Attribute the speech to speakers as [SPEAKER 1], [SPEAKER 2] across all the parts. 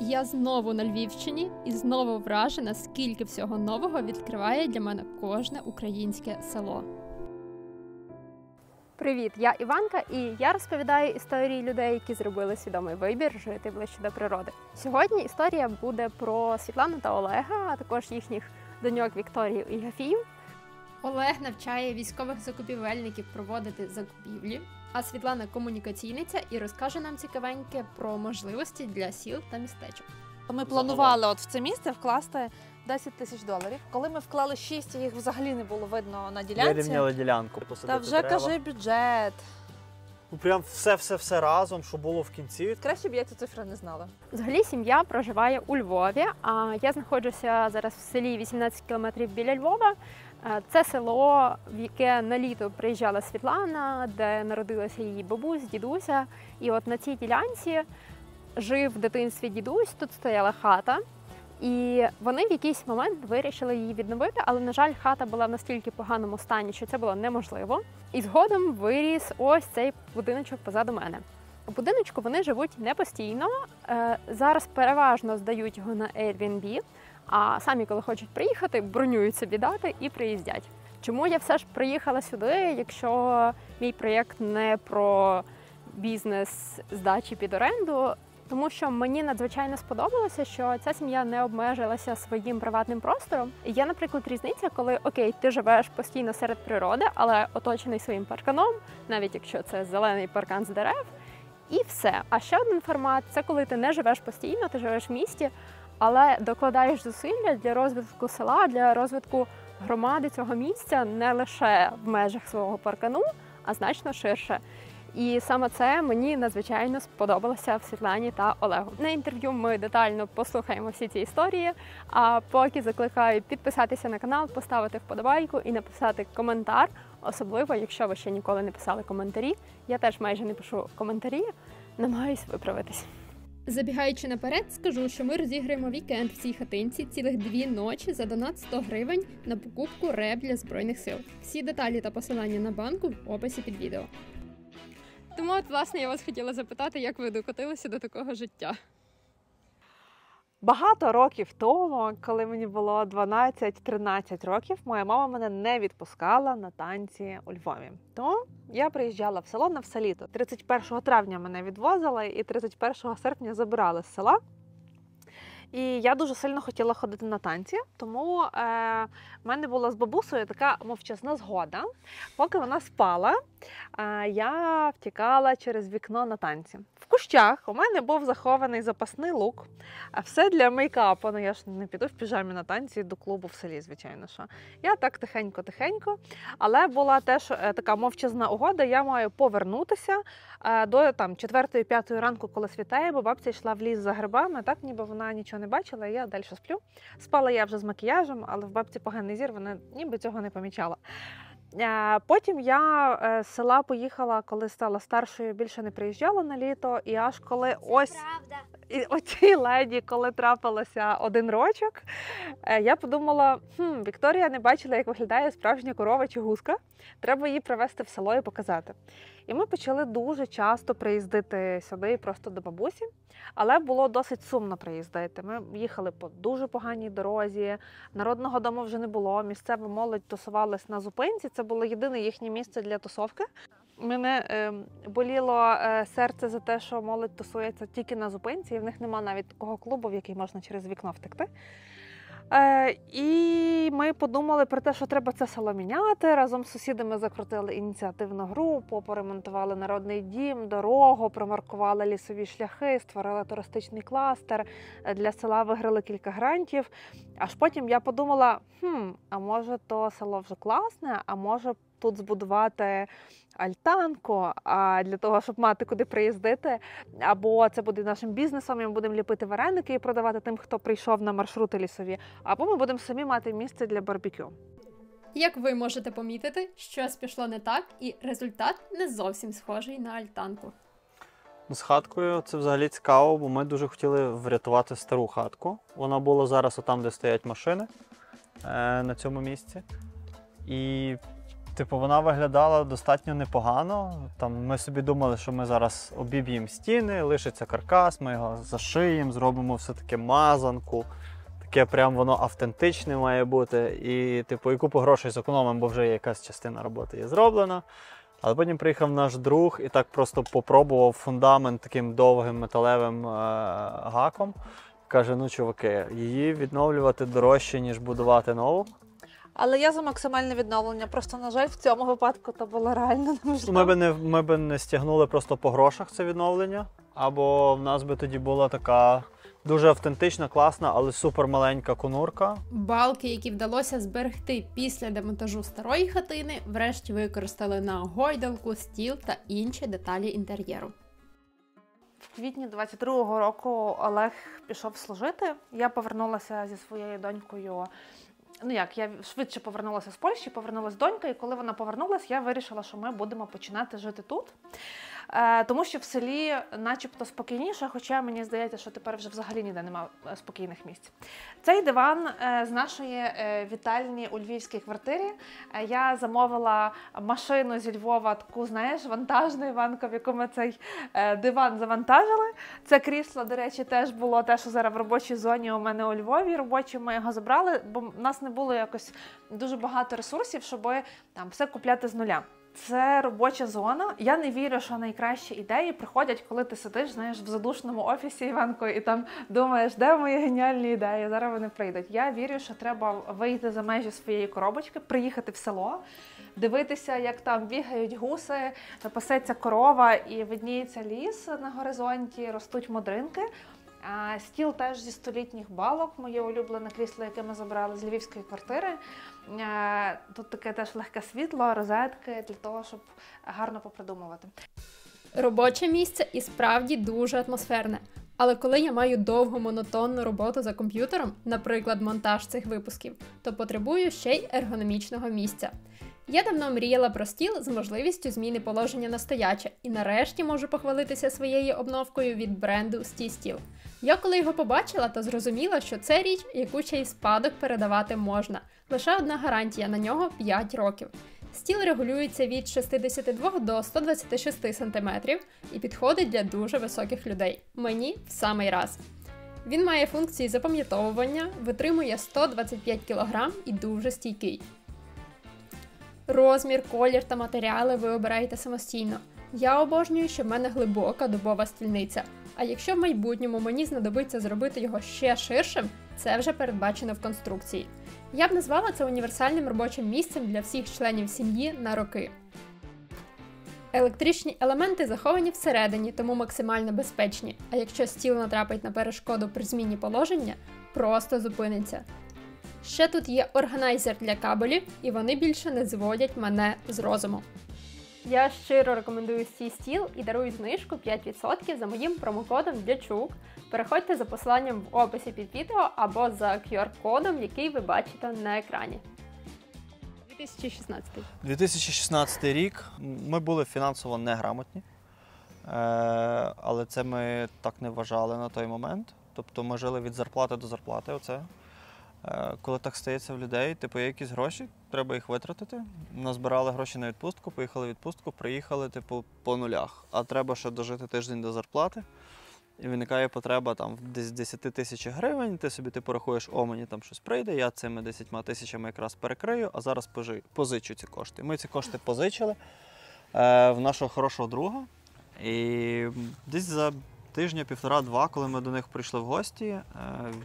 [SPEAKER 1] Я знову на Львівщині і знову вражена, скільки всього нового відкриває для мене кожне українське село. Привіт, я Іванка, і я розповідаю історії людей, які зробили свідомий вибір жити ближче до природи. Сьогодні історія буде про Світлану та Олега, а також їхніх доньок Вікторію і Гафію. Олег навчає військових закупівельників проводити закупівлі, а Світлана комунікаційниця і розкаже нам цікавеньке про можливості для сіл та містечок.
[SPEAKER 2] Ми планували в це місце вкласти $10 тисяч. Коли ми вклали 6, їх взагалі не було видно на ділянці.
[SPEAKER 3] Вирівняли ділянку, посадити
[SPEAKER 2] Та вже
[SPEAKER 3] дерева.
[SPEAKER 2] кажи бюджет.
[SPEAKER 3] Ну, прям все разом, що було в кінці.
[SPEAKER 2] Краще б я цю цифру не знала.
[SPEAKER 1] Взагалі сім'я проживає у Львові, а я знаходжуся зараз в селі 18 кілометрів біля Львова. Це село, в яке на літо приїжджала Світлана, де народилася її бабусь, дідуся. І от на цій ділянці жив в дитинстві дідусь, тут стояла хата. І вони в якийсь момент вирішили її відновити, але, на жаль, хата була в настільки поганому стані, що це було неможливо. І згодом виріс ось цей будиночок позаду мене. У будиночку вони живуть не постійно, зараз переважно здають його на Airbnb, а самі, коли хочуть приїхати, бронюють собі дати і приїздять. Чому я все ж приїхала сюди, якщо мій проєкт не про бізнес здачі під оренду? Тому що мені надзвичайно сподобалося, що ця сім'я не обмежилася своїм приватним простором. І є, наприклад, різниця, коли, окей, ти живеш постійно серед природи, але оточений своїм парканом, навіть якщо це зелений паркан з дерев, і все. А ще один формат – це коли ти не живеш постійно, ти живеш в місті, але докладаєш зусилля для розвитку села, для розвитку громади цього місця не лише в межах свого паркану, а значно ширше. І саме це мені надзвичайно сподобалося в Світлані та Олегу. На інтерв'ю ми детально послухаємо всі ці історії, а поки закликаю підписатися на канал, поставити вподобайку і написати коментар, особливо, якщо ви ще ніколи не писали коментарі. Я теж майже не пишу коментарі, намагаюсь виправитись. Забігаючи наперед, скажу, що ми розіграємо вікенд в цій хатинці цілих 2 ночі за донат 100 гривень на покупку РЕБ для Збройних сил. Всі деталі та посилання на банку в описі під відео. Тому, от, власне, я вас хотіла запитати, як ви докотилися до такого життя?
[SPEAKER 2] Багато років тому, коли мені було 12-13 років, моя мама мене не відпускала на танці у Львові. Тому я приїжджала в село на все літо. 31 травня мене відвозили і 31 серпня забирали з села. І я дуже сильно хотіла ходити на танці, тому в мене була з бабусею така мовчазна згода. Поки вона спала, я втікала через вікно на танці. В кущах у мене був захований запасний лук, все для мейкапу. Ну, я ж не піду в піжамі на танці до клубу в селі, звичайно. Що. Я так тихенько, але була теж така мовчазна угода, я маю повернутися до 4-5 ранку, коли світає, бо бабця йшла в ліс за грибами, так ніби вона нічого не бачила, і я далі сплю. Спала я вже з макіяжем, але в бабці поганий зір, вона ніби цього не помічала. Потім я з села поїхала, коли стала старшою, більше не приїжджала на літо, і аж коли оцій леді, коли трапилося 1 рочок, я подумала, Вікторія не бачила, як виглядає справжня корова чи гуска, треба її привезти в село і показати. І ми почали дуже часто приїздити сюди, просто до бабусі, але було досить сумно приїздити. Ми їхали по дуже поганій дорозі, народного дому вже не було, місцева молодь тусувалась на зупинці, це було єдине їхнє місце для тусовки. Мене боліло серце за те, що молодь тусується тільки на зупинці, і в них немає навіть такого клубу, в який можна через вікно втекти. І ми подумали про те, що треба це село міняти. Разом з сусідами закрутили ініціативну групу, поремонтували народний дім, дорогу, промаркували лісові шляхи, створили туристичний кластер, для села виграли кілька грантів. Аж потім я подумала, а може то село вже класне, а може тут збудувати альтанку для того, щоб мати куди приїздити, або це буде нашим бізнесом, і ми будемо ліпити вареники і продавати тим, хто прийшов на маршрути лісові, або ми будемо самі мати місце для барбекю.
[SPEAKER 1] Як ви можете помітити, щось пішло не так, і результат не зовсім схожий на альтанку.
[SPEAKER 3] З хаткою це взагалі цікаво, бо ми дуже хотіли врятувати стару хатку. Вона була зараз отам, де стоять машини, на цьому місці. І типу, вона виглядала достатньо непогано. Там ми собі думали, що ми зараз обіб'ємо стіни, лишиться каркас, ми його зашиємо, зробимо все-таки мазанку. Таке прям воно автентичне має бути. І, типу, і купу грошей зекономимо, бо вже якась частина роботи є зроблена. Але потім приїхав наш друг і так просто попробував фундамент таким довгим металевим гаком. Каже, ну, чуваки, її відновлювати дорожче, ніж будувати нову.
[SPEAKER 2] Але я за максимальне відновлення. Просто, на жаль, в цьому випадку то було реально неможливо.
[SPEAKER 3] Ми б не стягнули просто по грошах це відновлення, або в нас би тоді була така дуже автентична, класна, але супер маленька конурка.
[SPEAKER 1] Балки, які вдалося зберегти після демонтажу старої хатини, врешті використали на гойдалку, стіл та інші деталі інтер'єру.
[SPEAKER 2] В квітні 22-го року Олег пішов служити. Я повернулася зі своєю донькою. Я швидше повернулася з Польщі, повернулася донька, і коли вона повернулася, я вирішила, що ми будемо починати жити тут. Тому що в селі начебто спокійніше, хоча мені здається, що тепер вже взагалі ніде немає спокійних місць. Цей диван з нашої вітальні у львівській квартирі. Я замовила машину зі Львова, таку, знаєш, вантажну, Іванко, в яку ми цей диван завантажили. Це крісло, до речі, теж було те, що зараз в робочій зоні у мене у Львові. Робочі ми його забрали, бо в нас не було якось дуже багато ресурсів, щоб там все купляти з нуля. Це робоча зона. Я не вірю, що найкращі ідеї приходять, коли ти сидиш, знаєш, в задушному офісі, Іванко, і там думаєш, де мої геніальні ідеї, зараз вони прийдуть. Я вірю, що треба вийти за межі своєї коробочки, приїхати в село, дивитися, як там бігають гуси, пасеться корова і видніється ліс на горизонті, ростуть модринки. Стіл теж зі столітніх балок, моє улюблене крісло, яке ми забрали з львівської квартири. Тут таке теж легке світло, розетки, для того, щоб гарно попридумувати.
[SPEAKER 1] Робоче місце і справді дуже атмосферне. Але коли я маю довгу монотонну роботу за комп'ютером, наприклад, монтаж цих випусків, то потребую ще й ергономічного місця. Я давно мріяла про стіл з можливістю зміни положення на стояче, і нарешті можу похвалитися своєю обновкою від бренду SteeSteel. Я коли його побачила, то зрозуміла, що це річ, яку ще й в спадок передавати можна. Лише одна гарантія на нього – 5 років. Стіл регулюється від 62 до 126 см і підходить для дуже високих людей. Мені в самий раз. Він має функції запам'ятовування, витримує 125 кг і дуже стійкий. Розмір, колір та матеріали ви обираєте самостійно. Я обожнюю, що в мене глибока дубова стільниця. А якщо в майбутньому мені знадобиться зробити його ще ширшим, це вже передбачено в конструкції. Я б назвала це універсальним робочим місцем для всіх членів сім'ї на роки. Електричні елементи заховані всередині, тому максимально безпечні. А якщо стіл натрапить на перешкоду при зміні положення, просто зупиниться. Ще тут є органайзер для кабелів, і вони більше не зводять мене з розуму. Я щиро рекомендую SteeSteel і дарую знижку 5% за моїм промокодом Дячук. Переходьте за посиланням в описі під відео або за QR-кодом, який ви бачите на екрані.
[SPEAKER 3] 2016 рік. Ми були фінансово неграмотні, але це ми так не вважали на той момент. Тобто ми жили від зарплати до зарплати. Коли так стається в людей, типу, є якісь гроші, треба їх витратити. Назбирали гроші на відпустку, поїхали в відпустку, приїхали типу, по нулях. А треба ще дожити тиждень до зарплати. І виникає потреба там десь 10 тисяч гривень, ти собі типу, рахуєш, мені там щось прийде, я цими 10 тисячами якраз перекрию, а зараз позичу ці кошти. Ми ці кошти позичили в нашого хорошого друга. І десь за тижня-півтора-два, коли ми до них прийшли в гості,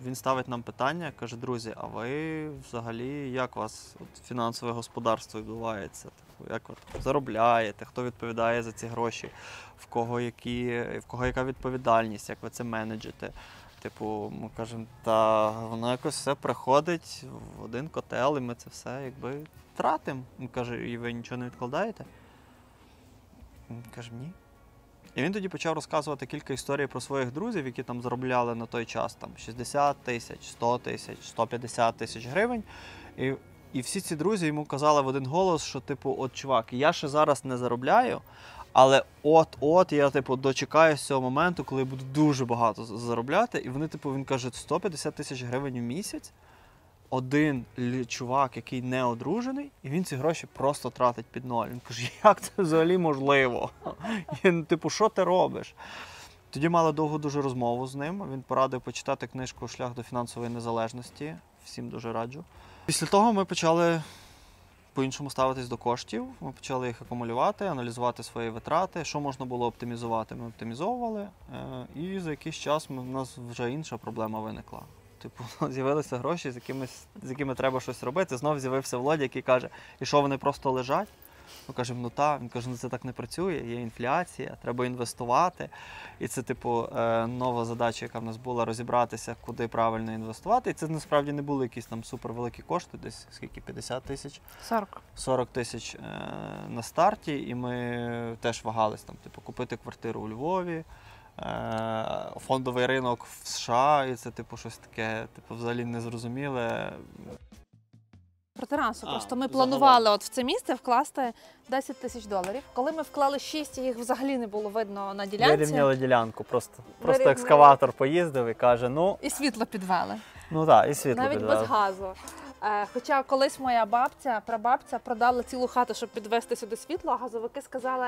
[SPEAKER 3] він ставить нам питання, каже, друзі, а ви взагалі, як у вас фінансове господарство відбувається? Як ви заробляєте, хто відповідає за ці гроші, в кого яка відповідальність, як ви це менеджите? Типу, ми кажемо, та воно якось все приходить в один котел, і ми це все якби тратимо. Він каже, і ви нічого не відкладаєте? Він каже, ні. І він тоді почав розказувати кілька історій про своїх друзів, які там заробляли на той час там 60 тисяч, 100 тисяч, 150 тисяч гривень. І всі ці друзі йому казали в один голос, що типу, от чувак, я ще зараз не заробляю, але от-от я типу дочекаюсь цього моменту, коли я буду дуже багато заробляти. І вони, типу, він каже, 150 тисяч гривень в місяць? один чувак, який не одружений, і він ці гроші просто тратить під ноль. Він каже, як це взагалі можливо? Типу, що ти робиш? Тоді мали довгу дуже розмову з ним. Він порадив почитати книжку «Шлях до фінансової незалежності». Всім дуже раджу. Після того ми почали по-іншому ставитись до коштів. Ми почали їх акумулювати, аналізувати свої витрати, що можна було оптимізувати. Ми оптимізовували, і за якийсь час у нас вже інша проблема виникла. Типу, з'явилися гроші, з якими треба щось робити. Знов з'явився Володя, який каже, і що вони просто лежать? Ми кажемо, ну так. Він каже, ну це так не працює, є інфляція, треба інвестувати. І це, типу, нова задача, яка в нас була, розібратися, куди правильно інвестувати. І це насправді не були якісь там супервеликі кошти, десь скільки, 50 тисяч? 40 тисяч на старті. І ми теж вагались, там, типу, купити квартиру у Львові, фондовий ринок в США, і це, типу, щось таке, типу, взагалі незрозуміле.
[SPEAKER 2] Про терасу. Просто ми планували от в це місце вкласти 10 тисяч доларів. Коли ми вклали 6, їх взагалі не було видно на ділянці.
[SPEAKER 3] Вирівняли ділянку, просто екскаватор поїздив і каже, ну...
[SPEAKER 2] І світло підвели.
[SPEAKER 3] Ну так, і світло
[SPEAKER 2] навіть
[SPEAKER 3] підвели.
[SPEAKER 2] Без газу. Хоча колись моя прабабця продала цілу хату, щоб підвести сюди світло, а газовики сказали,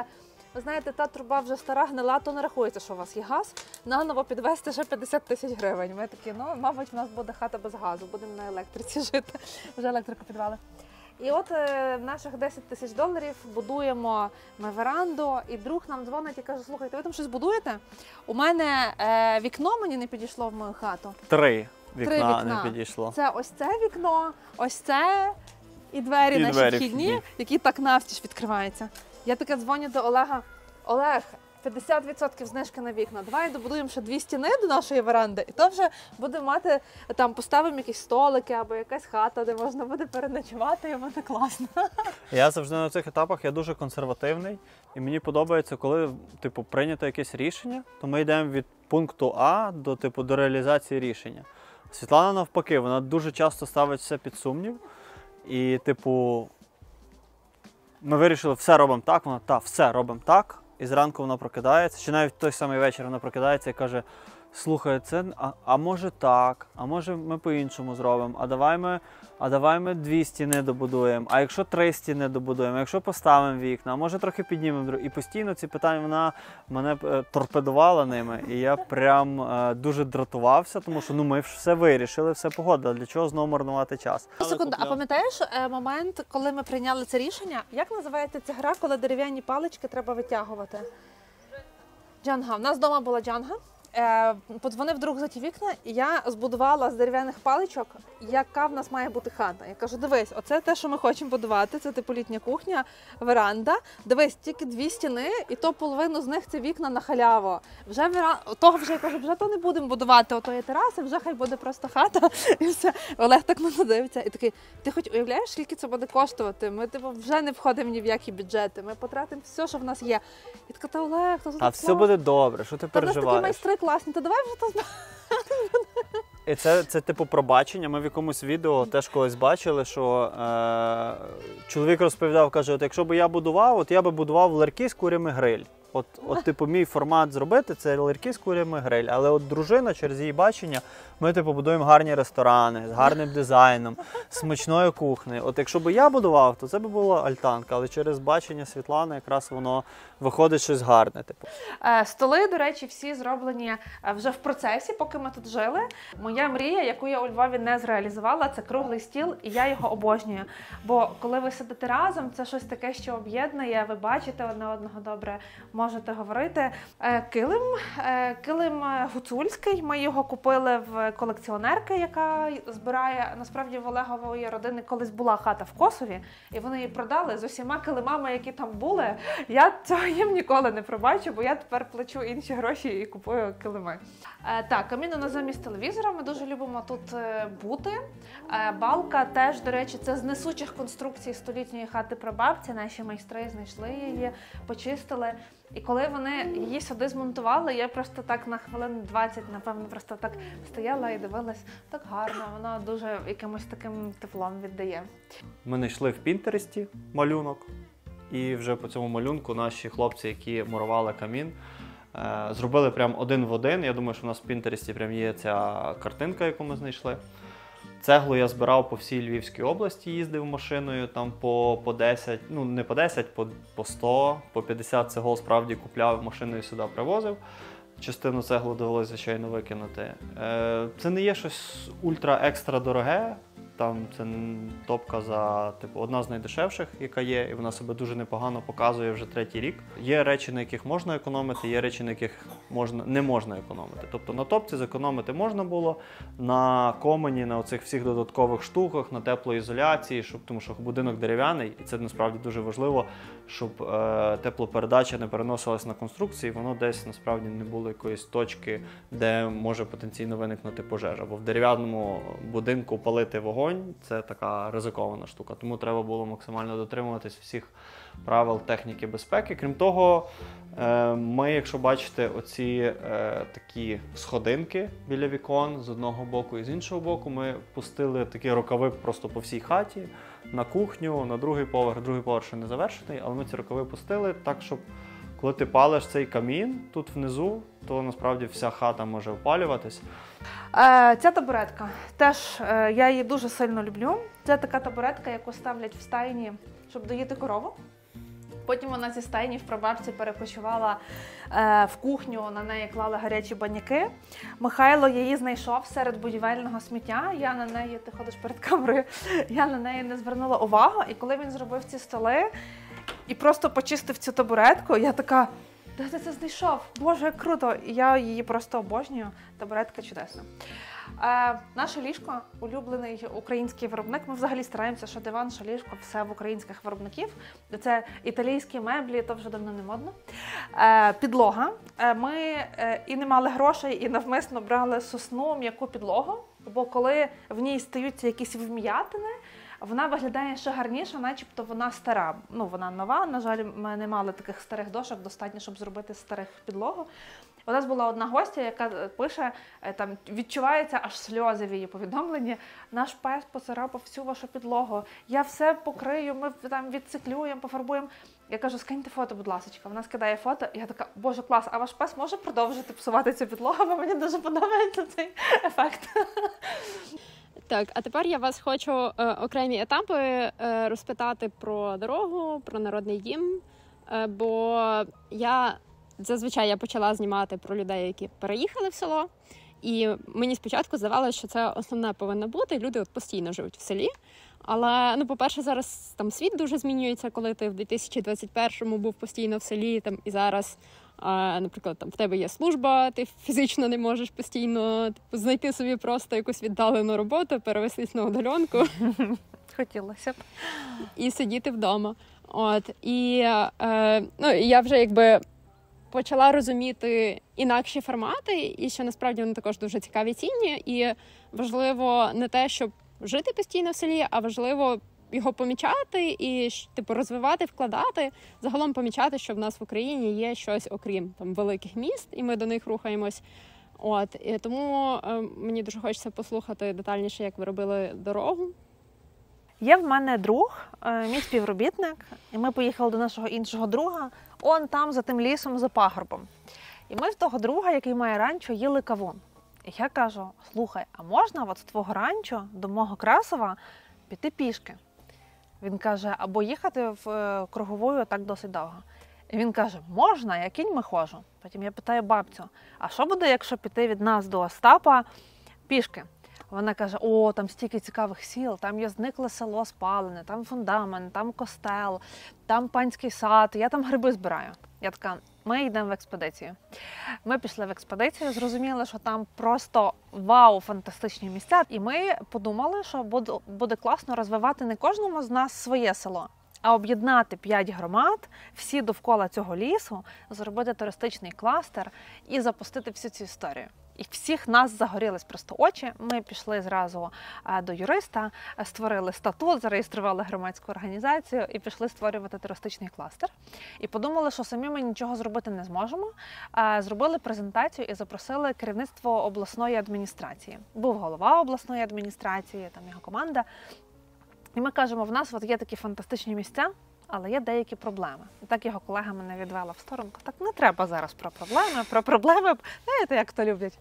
[SPEAKER 2] ви знаєте, та труба вже стара, гнила, то не рахується, що у вас є газ, наново підвести ще 50 тисяч гривень. Ми такі, ну, мабуть, в нас буде хата без газу, будемо на електриці жити, вже електрику підвели. І от наших 10 тисяч доларів будуємо ми веранду, і друг нам дзвонить і каже, слухайте, ви там щось будуєте? У мене вікно мені не підійшло в мою хату.
[SPEAKER 3] Три вікна не підійшло.
[SPEAKER 2] Це ось це вікно, ось це і двері наші вхідні, які так навстіж відкриваються. Я таке дзвоню до Олега. Олег, 50% знижки на вікна. Давай добудуємо ще 2 стіни до нашої веранди, і то вже будемо мати, там поставимо якісь столики або якась хата, де можна буде переночувати, і буде класно.
[SPEAKER 3] Я завжди на цих етапах, я дуже консервативний, і мені подобається, коли, типу, прийнято якесь рішення, то ми йдемо від пункту А до реалізації рішення. Світлана навпаки, вона дуже часто ставить все під сумнів, і, типу, ми вирішили, все робимо так, вона, все робимо так, і зранку вона прокидається, чи навіть в той самий вечір вона прокидається і каже, слухай, це, а може так, а може ми по-іншому зробимо, а давай ми 2 стіни добудуємо, а якщо 3 стіни добудуємо, а якщо поставимо вікна, а може трохи піднімемо. І постійно ці питання вона мене торпедувала ними, і я прям дуже дратувався, тому що ми все вирішили, все погодили, для чого знову марнувати час.
[SPEAKER 2] Секунду, а пам'ятаєш момент, коли ми прийняли це рішення? Як називається ця гра, коли дерев'яні палички треба витягувати? Джанга. У нас вдома була джанга. Подзвонив друг за ті вікна, і я збудувала з дерев'яних паличок, яка в нас має бути хата. Я кажу, дивись, оце те, що ми хочемо будувати, це типу літня кухня, веранда. Дивись, тільки 2 стіни, і то половину з них це вікна на халяву. Вже я кажу, вже то не будемо будувати отої тераси, вже хай буде просто хата. І все. Олег так на дивиться. І такий, ти хоч уявляєш, скільки це буде коштувати? Ми типу вже не входимо ні в які бюджети, ми потратимо все, що в нас є. І така, та Олег, то
[SPEAKER 3] а все буде добре, що ти переживаєш?
[SPEAKER 2] У нас такі майстри класні, то давай вже то.
[SPEAKER 3] І це типу пробачення. Ми в якомусь відео теж колись бачили, що чоловік розповідав, каже, от якщо б я будував, от я би будував ларьки з курями гриль. От, типу, мій формат зробити – це ларьки з курями гриль. Але от дружина, через її бачення, ми, типу, будуємо гарні ресторани, з гарним дизайном, смачною кухнею. От якщо б я будував, то це б була альтанка. Але через бачення Світлани якраз воно виходить щось гарне. Типу.
[SPEAKER 2] Столи, до речі, всі зроблені вже в процесі, поки ми тут жили. Моя мрія, яку я у Львові не зреалізувала, це круглий стіл, і я його обожнюю. Бо коли ви сидите разом, це щось таке, що об'єднує, ви бачите одне одного добре, можете говорити. Килим гуцульський, ми його купили в колекціонерки, яка збирає, насправді в Олегової родини колись була хата в Косові, і вони її продали з усіма килимами, які там були. Я цього їм ніколи не пробачу, бо я тепер плачу інші гроші і купую килими. Так, камін у нас замість телевізора, ми дуже любимо тут бути. Балка теж, до речі, це з несучих конструкцій столітньої хати прабабці. Наші майстри знайшли її, почистили. І коли вони її сюди змонтували, я просто так на хвилин 20, напевно, просто так стояла і дивилась. Так гарно, вона дуже якимось таким теплом віддає.
[SPEAKER 3] Ми знайшли в Пінтересті малюнок. І вже по цьому малюнку наші хлопці, які мурували камін, зробили прям один в один. Я думаю, що в нас в Пінтересті прям є ця картинка, яку ми знайшли. Цеглу я збирав по всій Львівській області, їздив машиною там по 10, ну не по 10, по 100, по 50 цегол справді купляв, машиною сюди привозив. Частину цеглу довелося, звичайно, викинути. Це не є щось ультра-екстра дороге. Там це топка за одна з найдешевших, яка є, і вона себе дуже непогано показує вже 3-й рік. Є речі, на яких можна економити, є речі, на яких не можна економити. Тобто на топці зекономити можна було, на комені, на оцих всіх додаткових штуках, на теплоізоляції, тому що будинок дерев'яний, і це насправді дуже важливо, щоб теплопередача не переносилась на конструкції, воно десь насправді не було якоїсь точки, де може потенційно виникнути пожежа. Бо в дерев'яному будинку палити вогонь – це така ризикована штука. Тому треба було максимально дотримуватись всіх правил техніки безпеки. Крім того, ми, якщо бачите, оці такі сходинки біля вікон з одного боку і з іншого боку, ми пустили такі рукави просто по всій хаті, на кухню, на другий поверх ще не завершений, але ми ці рукави пустили так, щоб коли ти палиш цей камін тут внизу, то насправді вся хата може опалюватись.
[SPEAKER 2] Ця табуретка теж, я її дуже сильно люблю. Це така табуретка, яку ставлять в стайні, щоб доїти корову. Потім вона зі стайні в прабабці перекочувала в кухню, на неї клали гарячі баняки. Михайло її знайшов серед будівельного сміття. Я на неї, ти ходиш перед камерою, я на неї не звернула увагу. І коли він зробив ці столи і просто почистив цю табуретку, я така, де ти це знайшов? Боже, як круто! І я її просто обожнюю. Табуретка чудесна. Наше ліжко – улюблений український виробник. Ми взагалі стараємося, що диван, що ліжко – все в українських виробників. Це італійські меблі, то вже давно не модно. Підлога. Ми і не мали грошей, і навмисно брали сосну, м'яку підлогу, бо коли в ній стаються якісь вм'ятини, вона виглядає ще гарніше, начебто вона стара. Ну, вона нова, на жаль, ми не мали таких старих дошок, достатньо, щоб зробити з старих підлогу. У нас була одна гостя, яка пише, там відчувається аж сльози в її повідомленні. Наш пес поцарапав всю вашу підлогу, я все покрию, ми там відциклюємо, пофарбуємо. Я кажу, скиньте фото, будь ласка. Вона скидає фото, і я така, боже, клас, а ваш пес може продовжити псувати цю підлогу, бо мені дуже подобається цей ефект.
[SPEAKER 1] Так, а тепер я вас хочу окремі етапи розпитати про дорогу, про Народний дім, бо зазвичай я почала знімати про людей, які переїхали в село, і мені спочатку здавалося, що це основне повинно бути, люди от постійно живуть в селі. Але, ну, по-перше, зараз там світ дуже змінюється, коли ти в 2021-му був постійно в селі, там, і зараз, наприклад, там в тебе є служба, ти фізично не можеш постійно знайти собі просто якусь віддалену роботу, перевестись на удаленку.
[SPEAKER 2] Хотілося б.
[SPEAKER 1] І сидіти вдома. От, і я вже якби почала розуміти інакші формати, і що насправді вони також дуже цікаві, цінні, і важливо не те, щоб жити постійно в селі, а важливо його помічати і розвивати, вкладати, загалом помічати, що в нас в Україні є щось окрім там великих міст, і ми до них рухаємось. От, і тому мені дуже хочеться послухати детальніше, як ви робили дорогу.
[SPEAKER 2] Є в мене друг, мій співробітник, і ми поїхали до нашого іншого друга, он там за тим лісом, за пагорбом. І ми в того друга, який має ранчо, їли кавун. І я кажу, слухай, а можна от з твого ранчо до мого Красова піти пішки? Він каже, або їхати в круговою так досить довго. І він каже, можна, я кіньми ходжу. Потім я питаю бабцю, а що буде, якщо піти від нас до Остапа пішки? Вона каже, о, там стільки цікавих сіл, там є зникле село спалене, там фундамент, там костел, там панський сад, я там гриби збираю. Я така, ми йдемо в експедицію. Ми пішли в експедицію, зрозуміли, що там просто вау, фантастичні місця. І ми подумали, що буде класно розвивати не кожному з нас своє село, а об'єднати 5 громад, всі довкола цього лісу, зробити туристичний кластер і запустити всю цю історію. І всіх нас загорілись просто очі. Ми пішли зразу до юриста, створили статут, зареєстрували громадську організацію і пішли створювати туристичний кластер. І подумали, що самі ми нічого зробити не зможемо. Зробили презентацію і запросили керівництво обласної адміністрації. Був голова обласної адміністрації, там його команда. І ми кажемо, в нас от є такі фантастичні місця, але є деякі проблеми. І так його колега мене відвела в сторону. Так, не треба зараз про проблеми, знаєте, як то люблять.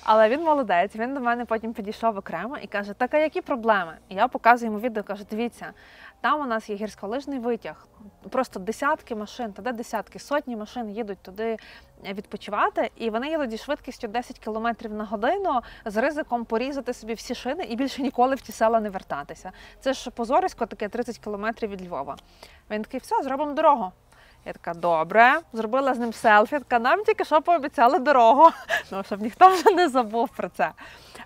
[SPEAKER 2] Але він молодець, він до мене потім підійшов окремо і каже, так, а які проблеми? І я показую йому відео, кажу, дивіться, там у нас є гірськолижний витяг, просто десятки машин, та де десятки, сотні машин їдуть туди відпочивати, і вони їдуть зі швидкістю 10 км на годину з ризиком порізати собі всі шини і більше ніколи в ті села не вертатися. Це ж позорисько таке 30 км від Львова. Він такий, все, зробимо дорогу. Я така, добре, зробила з ним селфі, така, нам тільки що пообіцяли дорогу, ну, щоб ніхто вже не забув про це.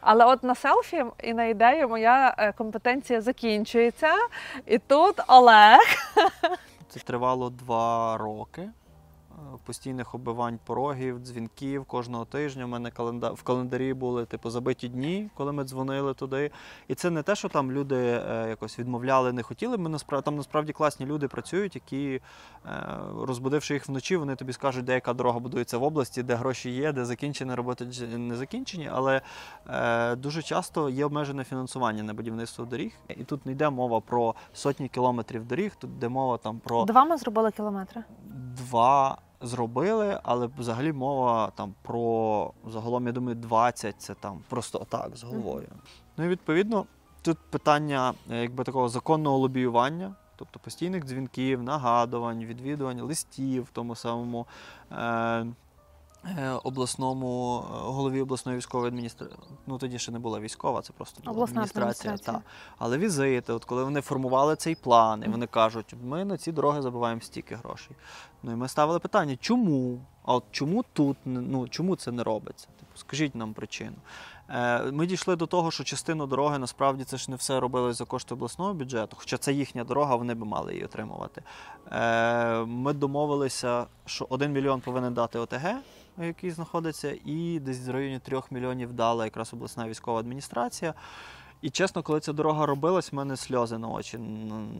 [SPEAKER 2] Але от на селфі і на ідею моя компетенція закінчується, і тут Олег.
[SPEAKER 3] Це тривало 2 роки. Постійних оббивань порогів, дзвінків кожного тижня. У мене в календарі були забиті дні, коли ми дзвонили туди. І це не те, що там люди якось відмовляли, не хотіли. Там насправді класні люди працюють, які, розбудивши їх вночі, вони тобі скажуть, де яка дорога будується в області, де гроші є, де закінчені роботи не закінчені. Але дуже часто є обмежене фінансування на будівництво доріг. І тут не йде мова про сотні кілометрів доріг, тут йде мова там про...
[SPEAKER 2] 2 ми зробили кілометри?
[SPEAKER 3] 2 зробили, але взагалі мова там про, загалом, я думаю, 20, це там просто так, з головою. Ну і відповідно, тут питання такого законного лобіювання, тобто постійних дзвінків, нагадувань, відвідувань, листів тому самому голові обласної військової адміністрації. Ну, тоді ще не була військова, це просто була
[SPEAKER 2] обласна адміністрація.
[SPEAKER 3] Та. Але візити, от коли вони формували цей план, і вони кажуть, ми на ці дороги забиваємо стільки грошей. Ну, і ми ставили питання, чому? А от чому тут, чому це не робиться? Скажіть нам причину. Ми дійшли до того, що частину дороги, насправді, це ж не все робилось за кошти обласного бюджету, хоча це їхня дорога, вони б мали її отримувати. Ми домовилися, що 1 мільйон повинен дати ОТГ, який знаходиться, і десь в районі 3 мільйонів дала якраз обласна військова адміністрація. І чесно, коли ця дорога робилась, в мене сльози на очі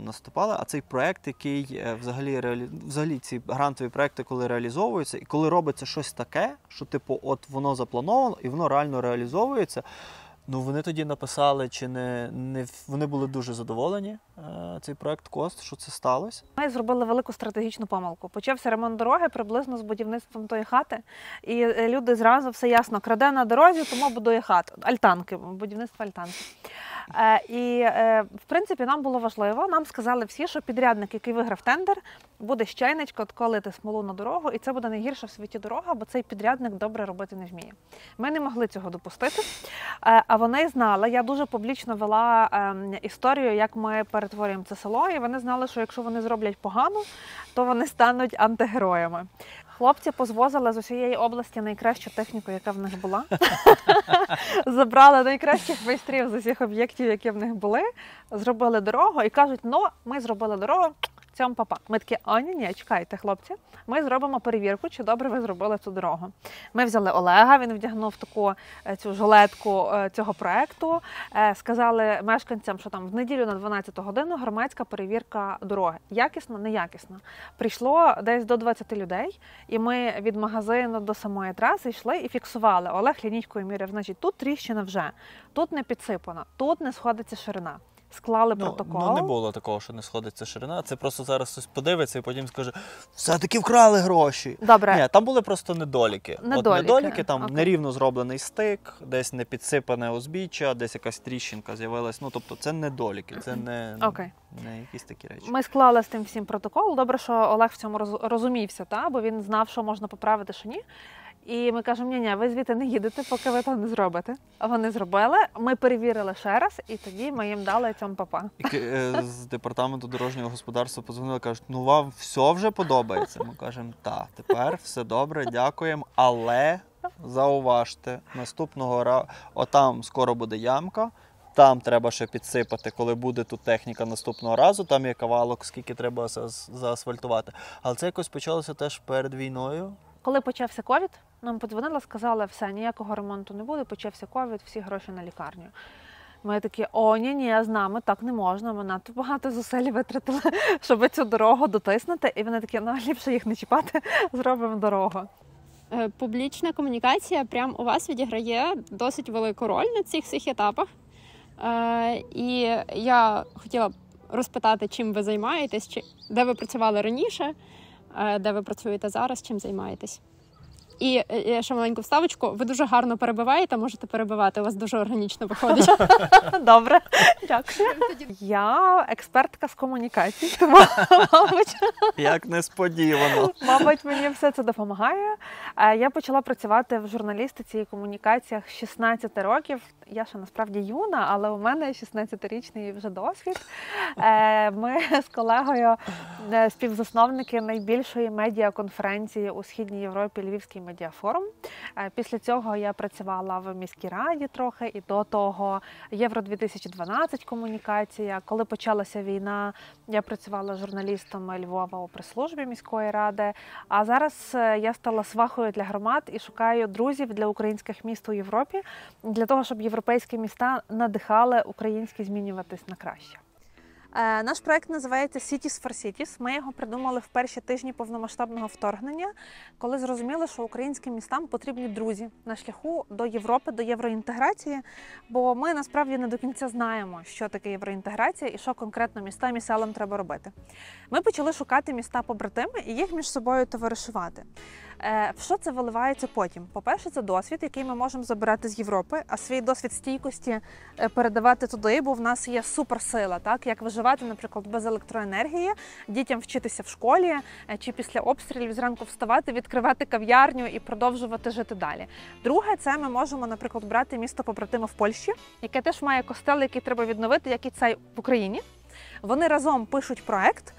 [SPEAKER 3] наступали. А цей проєкт, який взагалі ці грантові проєкти, коли реалізовуються, і коли робиться щось таке, що от воно заплановано і воно реально реалізовується, ну вони тоді написали, вони були дуже задоволені, цей проєкт КОСТ, що це сталося.
[SPEAKER 2] Ми зробили велику стратегічну помилку. Почався ремонт дороги приблизно з будівництвом тої хати. І люди зразу, все ясно, краде на дорозі, тому будує хату. Альтанки, будівництво альтанки. І, в принципі, нам було важливо, нам сказали всі, що підрядник, який виграв тендер, буде щайнечко колити смолу на дорогу, і це буде найгірша в світі дорога, бо цей підрядник добре робити не вміє. Ми не могли цього допустити, а вони знали, я дуже публічно вела історію, як ми перетворюємо це село, і вони знали, що якщо вони зроблять погано, то вони стануть антигероями. Хлопці позвозили з усієї області найкращу техніку, яка в них була. Забрали найкращих майстрів з усіх об'єктів, які в них були, зробили дорогу і кажуть, ми зробили дорогу, цьому папа. Ми такі, ні, чекайте, хлопці, ми зробимо перевірку, чи добре ви зробили цю дорогу. Ми взяли Олега, він вдягнув цю жилетку цього проєкту, сказали мешканцям, що там в неділю на 12 годину громадська перевірка дороги. Якісно, неякісно. Прийшло десь до 20 людей, і ми від магазину до самої траси йшли і фіксували. Олег лінійкою міряв, значить, тут тріщина вже, тут не підсипана, тут не сходиться ширина. Склали протокол.
[SPEAKER 3] Ну, не було такого, що не сходиться ширина. Це просто зараз хтось подивиться і потім скаже, все-таки вкрали гроші.
[SPEAKER 2] Добре.
[SPEAKER 3] Ні, там були просто недоліки. Недоліки, там нерівно зроблений стик, десь не підсипане узбіччя, десь якась тріщинка з'явилась. Ну, тобто це недоліки, це не якісь такі речі.
[SPEAKER 2] Ми склали з тим всім протокол. Добре, що Олег в цьому розумівся, бо він знав, що можна поправити, що ні. І ми кажемо, ні, ви звідти не їдете, поки ви там не зробите. А вони зробили, ми перевірили ще раз, і тоді ми їм дали цьому папа.
[SPEAKER 3] З департаменту дорожнього господарства подзвонили, кажуть, вам все вже подобається? Ми кажемо, так, тепер все добре, дякуємо, але зауважте, наступного разу, отам скоро буде ямка, там треба ще підсипати, коли буде тут техніка наступного разу, там є кавалок, скільки треба заасфальтувати. Але це якось почалося теж перед війною.
[SPEAKER 2] Коли почався ковід, нам подзвонили, сказали, все, ніякого ремонту не буде, почався ковід, всі гроші на лікарню. Ми такі, ні, з нами так не можна, ми надто багато зусиль витратили, щоб цю дорогу дотиснути. І вони такі, ліпше їх не чіпати, зробимо дорогу.
[SPEAKER 1] Публічна комунікація прямо у вас відіграє досить велику роль на цих всіх етапах. І я хотіла розпитати, чим ви займаєтесь, де ви працювали раніше, де ви працюєте зараз, чим займаєтесь. І ще маленьку вставочку, ви дуже гарно перебиваєте, можете перебивати, у вас дуже органічно виходить.
[SPEAKER 2] Добре, дякую. Я експертка з комунікацій, мабуть.
[SPEAKER 3] Як несподівано.
[SPEAKER 2] Мабуть, мені все це допомагає. Я почала працювати в журналістиці і комунікаціях з 16 років. Я ще насправді юна, але у мене 16-річний вже досвід. Ми з колегою співзасновники найбільшої медіаконференції у Східній Європі Львівський медіафорум. Після цього я працювала в міській раді трохи, і до того Євро-2012 комунікація. Коли почалася війна, я працювала журналістом Львова у прес-службі міської ради. А зараз я стала свахою для громад і шукаю друзів для українських міст у Європі, для того, щоб європейські міста надихали українські змінюватись на краще. Наш проект називається Cities for Cities. Ми його придумали в перші тижні повномасштабного вторгнення, коли зрозуміли, що українським містам потрібні друзі на шляху до Європи, до євроінтеграції, бо ми насправді не до кінця знаємо, що таке євроінтеграція і що конкретно містам і селам треба робити. Ми почали шукати міста-побратими і їх між собою товаришувати. В що це виливається потім? По-перше, це досвід, який ми можемо забирати з Європи, а свій досвід стійкості передавати туди, бо в нас є суперсила, так? Як виживати, наприклад, без електроенергії, дітям вчитися в школі, чи після обстрілів зранку вставати, відкривати кав'ярню і продовжувати жити далі. Друге, це ми можемо, наприклад, брати місто побратиме в Польщі, яке теж має костел, який треба відновити, як і цей в Україні. Вони разом пишуть проект,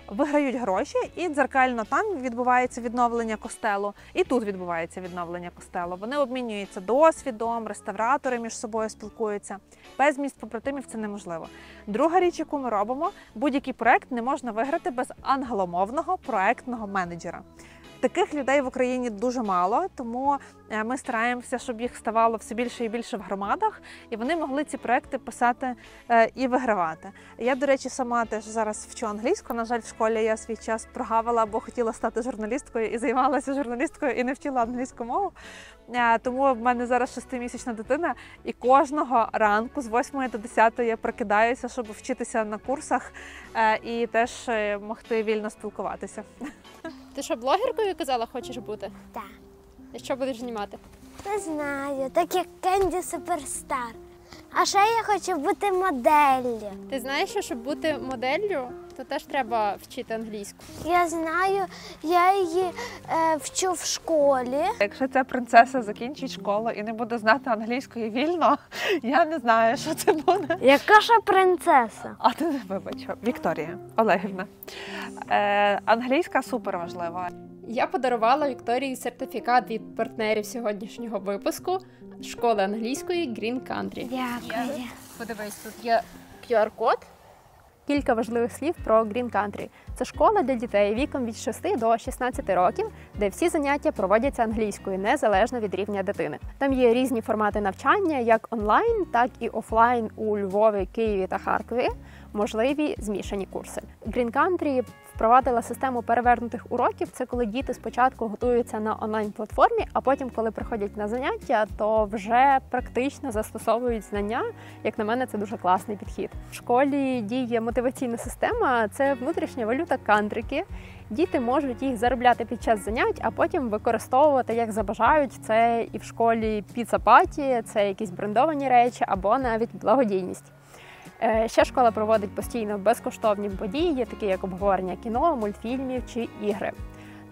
[SPEAKER 2] виграють гроші, і дзеркально там відбувається відновлення костелу, і тут відбувається відновлення костелу. Вони обмінюються досвідом, реставратори між собою спілкуються. Без міст побратимів це неможливо. Друга річ, яку ми робимо, будь-який проект не можна виграти без англомовного проектного менеджера. Таких людей в Україні дуже мало, тому ми стараємося, щоб їх ставало все більше і більше в громадах, і вони могли ці проекти писати і вигравати. Я, до речі, сама теж зараз вчу англійську. На жаль, в школі я свій час прогавила, бо хотіла стати журналісткою і займалася журналісткою і не вчила англійську мову. Тому в мене зараз 6-місячна дитина, і кожного ранку з 8 до 10 я прокидаюся, щоб вчитися на курсах і теж могти вільно спілкуватися.
[SPEAKER 1] Ти що, блогеркою, казала, хочеш бути?
[SPEAKER 4] Так.
[SPEAKER 1] І що будеш знімати?
[SPEAKER 4] Не знаю, так як Кенді Суперстар. А ще я хочу бути моделлю.
[SPEAKER 1] Ти знаєш, що щоб бути моделлю, то теж треба вчити англійську.
[SPEAKER 4] Я знаю, я її вчу в школі.
[SPEAKER 2] Якщо ця принцеса закінчить школу і не буде знати англійської вільно, я не знаю, що це буде.
[SPEAKER 4] Яка ж принцеса?
[SPEAKER 2] А ти не вибач, Вікторія Олегівна. Англійська супер важлива.
[SPEAKER 1] Я подарувала Вікторії сертифікат від партнерів сьогоднішнього випуску школи англійської Green Country.
[SPEAKER 4] Дякую.
[SPEAKER 1] Подивись, тут є QR-код. Кілька важливих слів про Green Country. Це школа для дітей віком від 6 до 16 років, де всі заняття проводяться англійською, незалежно від рівня дитини. Там є різні формати навчання, як онлайн, так і офлайн у Львові, Києві та Харкові. Можливі змішані курси. Green Country впровадила систему перевернутих уроків. Це коли діти спочатку готуються на онлайн-платформі, а потім, коли приходять на заняття, то вже практично застосовують знання. Як на мене, це дуже класний підхід. В школі діє мотиваційна система – це внутрішня валюта кантрики. Діти можуть їх заробляти під час занять, а потім використовувати, як забажають. Це і в школі піца-паті, це якісь брендовані речі або навіть благодійність. Ще школа проводить постійно безкоштовні події, такі як обговорення кіно, мультфільмів чи ігри.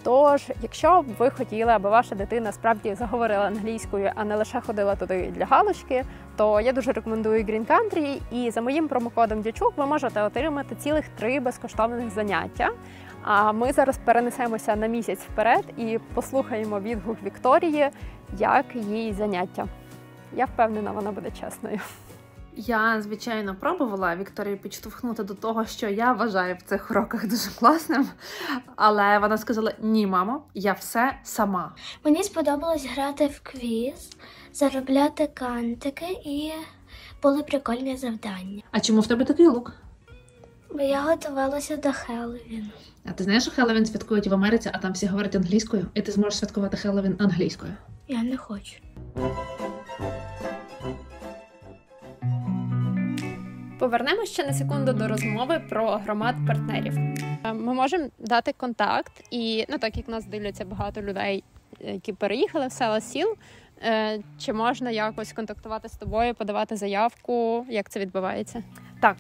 [SPEAKER 1] Тож, якщо б ви хотіли, аби ваша дитина справді заговорила англійською, а не лише ходила туди для галочки, то я дуже рекомендую Green Country, і за моїм промокодом Дячук ви можете отримати цілих 3 безкоштовних заняття. А ми зараз перенесемося на місяць вперед і послухаємо відгук Вікторії, як їй заняття. Я впевнена, вона буде чесною.
[SPEAKER 5] Я, звичайно, пробувала Вікторію підштовхнути до того, що я вважаю в цих уроках дуже класним, але вона сказала: ні, мамо, я все сама.
[SPEAKER 4] Мені сподобалось грати в квіз, заробляти кантики і були прикольні завдання.
[SPEAKER 5] А чому в тебе такий лук?
[SPEAKER 4] Бо я готувалася до Хеллоуіну.
[SPEAKER 5] А ти знаєш, що Хеллоуін святкують в Америці, а там всі говорять англійською, і ти зможеш святкувати Хеллоуін англійською?
[SPEAKER 4] Я не хочу.
[SPEAKER 1] Повернемося ще на секунду до розмови про громад-партнерів. Ми можемо дати контакт, і так як нас дивляться багато людей, які переїхали в села сіл, чи можна якось контактувати з тобою, подавати заявку, як це відбувається?
[SPEAKER 2] Так,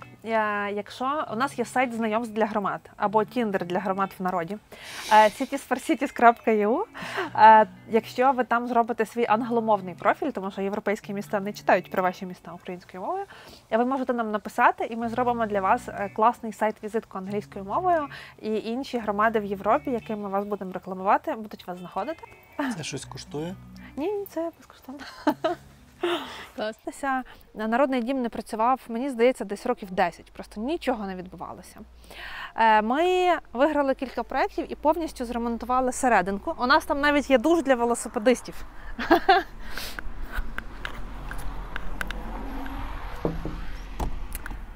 [SPEAKER 2] якщо у нас є сайт знайомств для громад або Tinder для громад в народі, cities4cities.eu. Якщо ви там зробите свій англомовний профіль, тому що європейські міста не читають про ваші міста українською мовою, ви можете нам написати, і ми зробимо для вас класний сайт-візитку англійською мовою, і інші громади в Європі, якими вас будемо рекламувати, будуть вас знаходити.
[SPEAKER 3] Це щось коштує?
[SPEAKER 2] Ні, це безкоштовно.
[SPEAKER 1] Клас.
[SPEAKER 2] Народний дім не працював, мені здається, десь років 10. Просто нічого не відбувалося. Ми виграли кілька проєктів і повністю зремонтували серединку. У нас там навіть є душ для велосипедистів.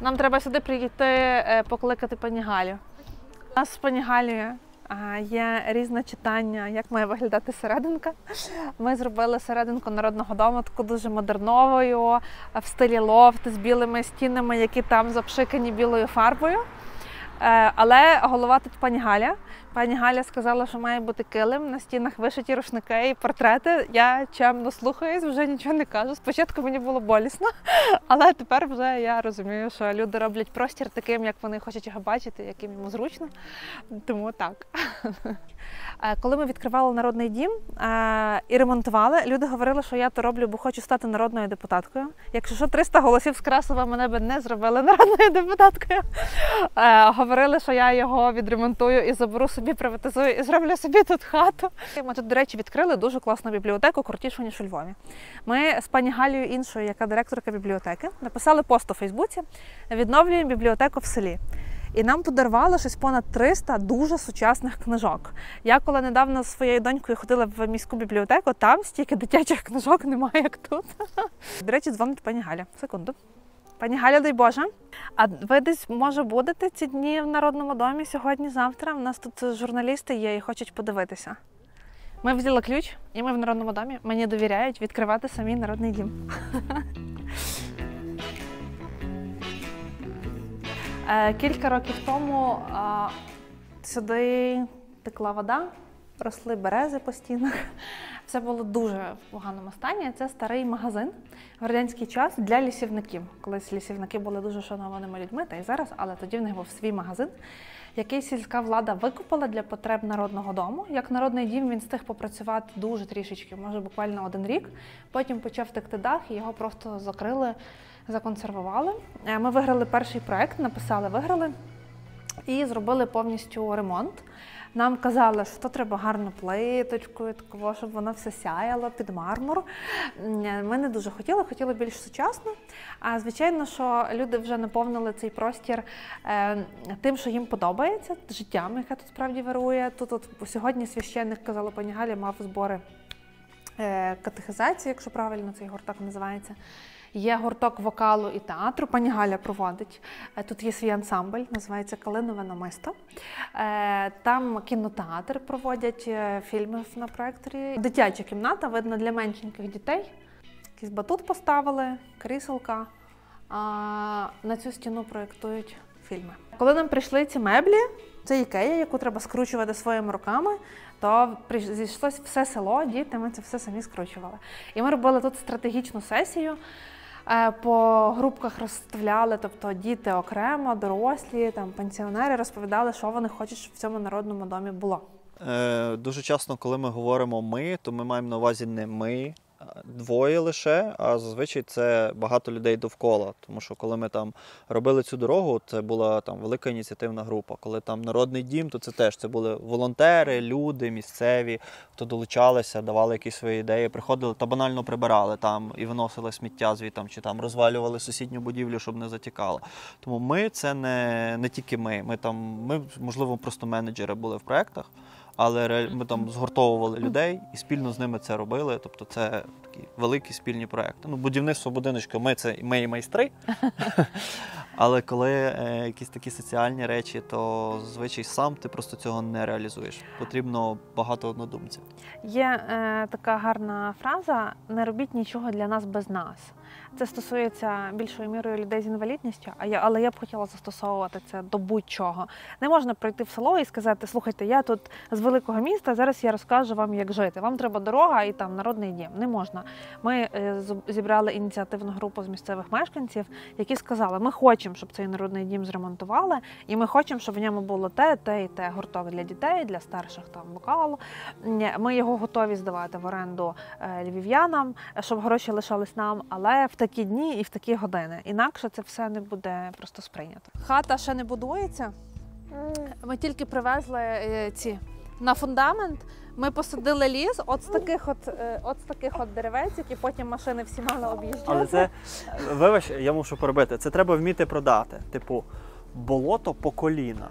[SPEAKER 2] Нам треба сюди прийти, покликати пані Галю. У нас з пані Галею є різне читання, як має виглядати серединка. Ми зробили серединку народного дому таку дуже модерновою, в стилі лофт, з білими стінами, які там запшикані білою фарбою. Але голова тут пані Галя. Пані Галя сказала, що має бути килим, на стінах вишиті рушники і портрети. Я чемно слухаюсь, вже нічого не кажу. Спочатку мені було болісно, але тепер вже я розумію, що люди роблять простір таким, як вони хочуть його бачити, яким йому зручно. Тому так. Коли ми відкривали Народний дім і ремонтували, люди говорили, що я то роблю, бо хочу стати народною депутаткою. Якщо що, 300 голосів з Красова мене би не зробили народною депутаткою. Говорили, що я його відремонтую і заберу собі, приватизую і зроблю собі тут хату. Ми тут, до речі, відкрили дуже класну бібліотеку, крутішу, ніж у Львові. Ми з пані Галею іншою, яка директорка бібліотеки, написали пост у Фейсбуці «Відновлюємо бібліотеку в селі». І нам подарували щось понад 300 дуже сучасних книжок. Я коли недавно з своєю донькою ходила в міську бібліотеку, там стільки дитячих книжок немає, як тут. До речі, дзвонить пані Галя. Секунду. Пані Галя, дай Боже. А ви десь, може, будете ці дні в Народному домі сьогодні-завтра? У нас тут журналісти є і хочуть подивитися. Ми взяли ключ, і ми в Народному домі. Мені довіряють відкривати самі Народний дім. Кілька років тому сюди текла вода, росли берези по стінах. Все було дуже в поганому стані. Це старий магазин в радянський час для лісівників. Колись лісівники були дуже шанованими людьми, та й зараз, але тоді в них був свій магазин, який сільська влада викупила для потреб Народного дому. Як Народний дім він встиг попрацювати дуже трішечки, може буквально 1 рік. Потім почав текти дах і його просто закрили, законсервували. Ми виграли перший проєкт, виграли і зробили повністю ремонт. Нам казали, що треба гарну плиточку, щоб воно все сяяло під мармур. Ми не дуже хотіли більш сучасно. А звичайно, що люди вже наповнили цей простір тим, що їм подобається, життям, яке тут справді вирує. Тут сьогодні священник, казала пані Галя, мав збори катехизації, якщо правильно цей гурток називається. Є гурток вокалу і театру, пані Галя проводить. Тут є свій ансамбль, називається «Калинове намисто». Там кінотеатр проводять, фільми на проекторі. Дитяча кімната, видно, для меншеньких дітей. Якийсь батут поставили, кріселка, на цю стіну проєктують фільми. Коли нам прийшли ці меблі, це Ікея, яку треба скручувати своїми руками, то зійшлось все село, діти, ми це все самі скручували. І ми робили тут стратегічну сесію, по групках розставляли, тобто діти окремо, дорослі, там, пенсіонери розповідали, що вони хочуть, щоб в цьому Народному домі було.
[SPEAKER 3] Дуже часто, коли ми говоримо «ми», то ми маємо на увазі не ми, двоє лише, а зазвичай це багато людей довкола. Тому що коли ми там робили цю дорогу, це була там велика ініціативна група. Коли там Народний дім, то це були волонтери, люди місцеві, хто долучалися, давали якісь свої ідеї, приходили та банально прибирали там і виносили сміття звідти, чи там розвалювали сусідню будівлю, щоб не затікало. Тому ми це не тільки ми. Ми, можливо, просто менеджери були в проєктах, але ми там згуртовували людей і спільно з ними це робили. Тобто це такі великі спільні проєкти. Будівництво будиночка, ми і майстри. Але коли якісь такі соціальні речі, то зазвичай сам ти просто цього не реалізуєш. Потрібно багато однодумців.
[SPEAKER 2] Є така гарна фраза «Не робіть нічого для нас без нас». це стосується більшою мірою людей з інвалідністю, але я б хотіла застосовувати це до будь-чого. Не можна прийти в село і сказати, слухайте, я тут з великого міста, зараз я розкажу вам, як жити. Вам треба дорога і там народний дім. Не можна. Ми зібрали ініціативну групу з місцевих мешканців, які сказали, ми хочемо, щоб цей народний дім зремонтували, і ми хочемо, щоб в ньому було те і те, гурток для дітей, для старших там вокалу. Ми його готові здавати в оренду львів'янам, щоб гроші лишались нам, але в такі дні і в такі години. Інакше це все не буде просто сприйнято. Хата ще не будується. Ми тільки привезли ці на фундамент. Ми посадили ліс от з таких от деревець, які потім машини всі мали об'їжджати.
[SPEAKER 3] Але це, вибач, я мушу перебити, це треба вміти продати. Типу, болото по коліна.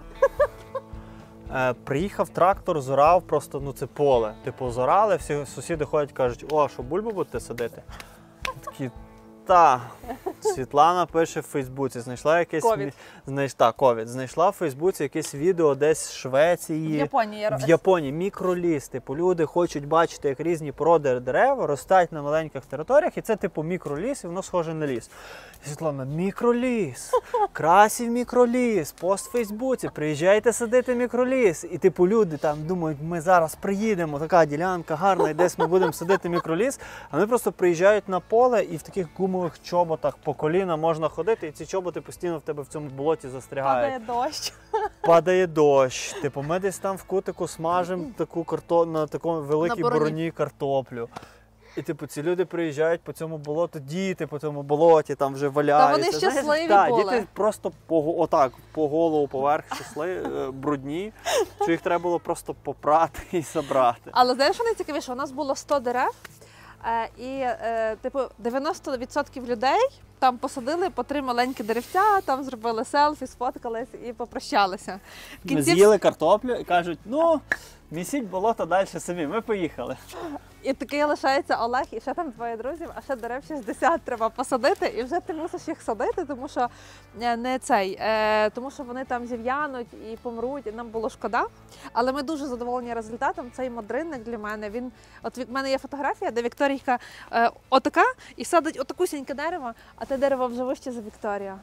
[SPEAKER 3] Приїхав трактор, зорав просто, це поле. Типу, зорали, всі сусіди ходять, кажуть, о, що бульбу будете садити? Такі, Світлана пише в Фейсбуці, знайшла якесь...
[SPEAKER 2] Ковід.
[SPEAKER 3] Знайшла в Фейсбуці якесь відео десь в Швеції. В Японії. Мікроліс. Типу, люди хочуть бачити, як різні породи дерев ростуть на маленьких територіях, і це, типу, мікроліс, і воно схоже на ліс. І Світлана, мікроліс, Красів мікроліс, пост в Фейсбуці, приїжджайте садити мікроліс. І, типу, люди там думають, ми зараз приїдемо, така ділянка гарна, і десь ми будемо садити мікроліс, а вони просто приїжджають на поле, і в таких гумових чоботах по коліна можна ходити, і ці чоботи постійно в тебе в цьому болоті застрягають. Падає дощ. Типу, ми десь там в кутику смажимо на такому великій бороні картоплю. І, типу, ці люди приїжджають по цьому болоту, діти по цьому болоті там вже валяються.
[SPEAKER 2] Та вони щасливі були.
[SPEAKER 3] Діти просто по голову поверх брудні, що їх треба було просто попрати і забрати.
[SPEAKER 2] Але знаєш, що найцікавіше? У нас було 100 дерев, і, типу, 90% людей там посадили по 3 маленькі деревця, там зробили селфі, сфоткались і попрощалися.
[SPEAKER 3] Ми з'їли картоплю і кажуть, місіть болото далі самі, ми поїхали.
[SPEAKER 2] І такий лишається Олег, і ще там 2 друзів, а ще дерев 60 треба посадити, і вже ти мусиш їх садити, тому що тому що вони там зів'януть і помруть, і нам було шкода. Але ми дуже задоволені результатом. Цей модринник для мене, в мене є фотографія, де Вікторійка отака, і садить отакусіньке дерево, а те дерево вже вище за Вікторію.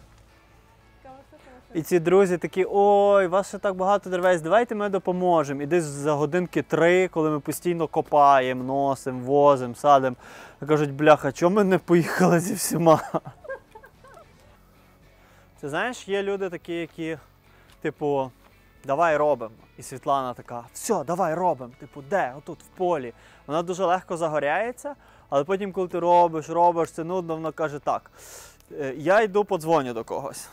[SPEAKER 3] І ці друзі такі, ой, у вас ще так багато деревець, давайте ми допоможемо. І десь за годинки 3, коли ми постійно копаємо, носимо, возимо, садимо, кажуть, бляха, чому ми не поїхали зі всіма? Ти знаєш, є люди такі, які, типу, давай робимо. І Світлана така, все, давай робимо. Типу, де? Отут, в полі. Вона дуже легко загоряється, але потім, коли ти робиш, це нудно, вона каже так. Я йду подзвоню до когось,